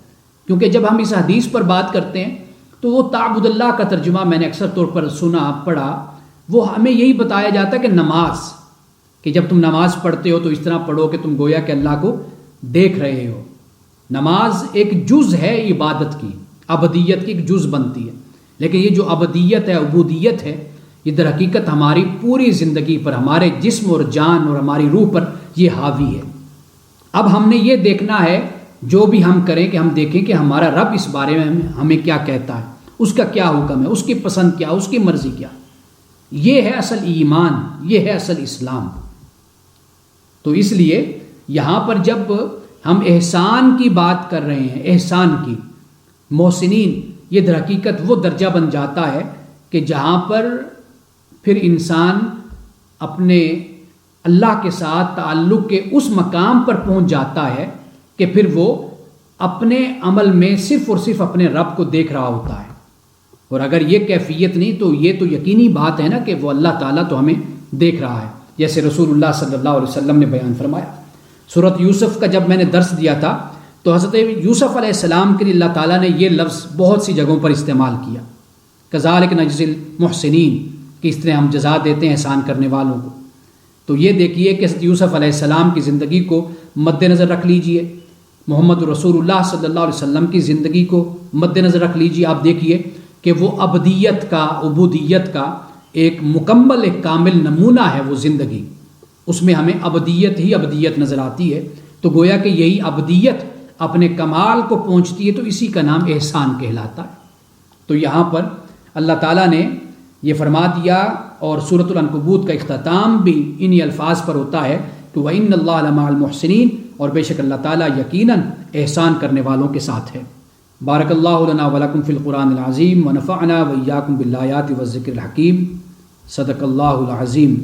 کیونکہ جب ہم اس حدیث پر بات کرتے ہیں تو وہ تعبد اللہ کا ترجمہ میں نے اکثر طور پر سنا، پڑھا، وہ ہمیں یہی بتایا جاتا ہے کہ نماز، کہ جب تم نماز پڑھتے ہو تو اس طرح پڑھو کہ تم گویا کہ اللہ کو دیکھ رہے ہو۔ نماز ایک جز ہے عبادت کی، عبدیت کی ایک جز بنتی ہے، لیکن یہ جو عبدیت ہے، عبودیت ہے، یہ در حقیقت ہماری پوری زندگی پر، ہمارے جسم اور جان اور ہماری روح پر یہ حاوی ہے۔ اب ہم نے یہ دیکھنا ہے، جو بھی ہم کریں کہ ہم دیکھیں کہ ہمارا رب اس بارے میں ہمیں کیا کہتا ہے، اس کا کیا حکم ہے، اس کی پسند کیا، اس کی مرضی کیا۔ یہ ہے اصل ایمان، یہ ہے اصل اسلام۔ تو اس لیے یہاں پر جب ہم احسان کی بات کر رہے ہیں، احسان کی، محسنین، یہ در حقیقت وہ درجہ بن جاتا ہے کہ جہاں پر پھر انسان اپنے اللہ کے ساتھ تعلق کے اس مقام پر پہنچ جاتا ہے کہ پھر وہ اپنے عمل میں صرف اور صرف اپنے رب کو دیکھ رہا ہوتا ہے۔ اور اگر یہ کیفیت نہیں تو یہ تو یقینی بات ہے نا کہ وہ اللہ تعالیٰ تو ہمیں دیکھ رہا ہے، جیسے رسول اللہ صلی اللہ علیہ وسلم نے بیان فرمایا۔ سورۃ یوسف کا جب میں نے درس دیا تھا تو حضرت یوسف علیہ السلام کے لیے اللہ تعالیٰ نے یہ لفظ بہت سی جگہوں پر استعمال کیا، کذالک نجزی المحسنین، کہ اس طرح ہم جزا دیتے ہیں احسان کرنے والوں کو۔ تو یہ دیکھیے کہ حضرت یوسف علیہ السلام کی زندگی کو مد نظر رکھ لیجئے، محمد رسول اللہ صلی اللہ علیہ وسلم کی زندگی کو مد نظر رکھ لیجئے، آپ دیکھیے کہ وہ عبدیت کا، عبودیت کا ایک مکمل، ایک کامل نمونہ ہے وہ زندگی، اس میں ہمیں عبدیت ہی عبدیت نظر آتی ہے۔ تو گویا کہ یہی عبدیت اپنے کمال کو پہنچتی ہے تو اسی کا نام احسان کہلاتا ہے۔ تو یہاں پر اللہ تعالیٰ نے یہ فرما دیا، اور سورۃ العنکبوت کا اختتام بھی انہی الفاظ پر ہوتا ہے کہ وَإِنَّ اللَّهَ لَمَعَ الْمُحْسِنِينَ، اور بے شک اللہ تعالیٰ یقیناً احسان کرنے والوں کے ساتھ ہے۔ بارک اللہ لنا ولکم فی القرآن العظیم ونفعنا وإیاکم بالآیات والذکر الحکیم، صدق اللہ العظیم۔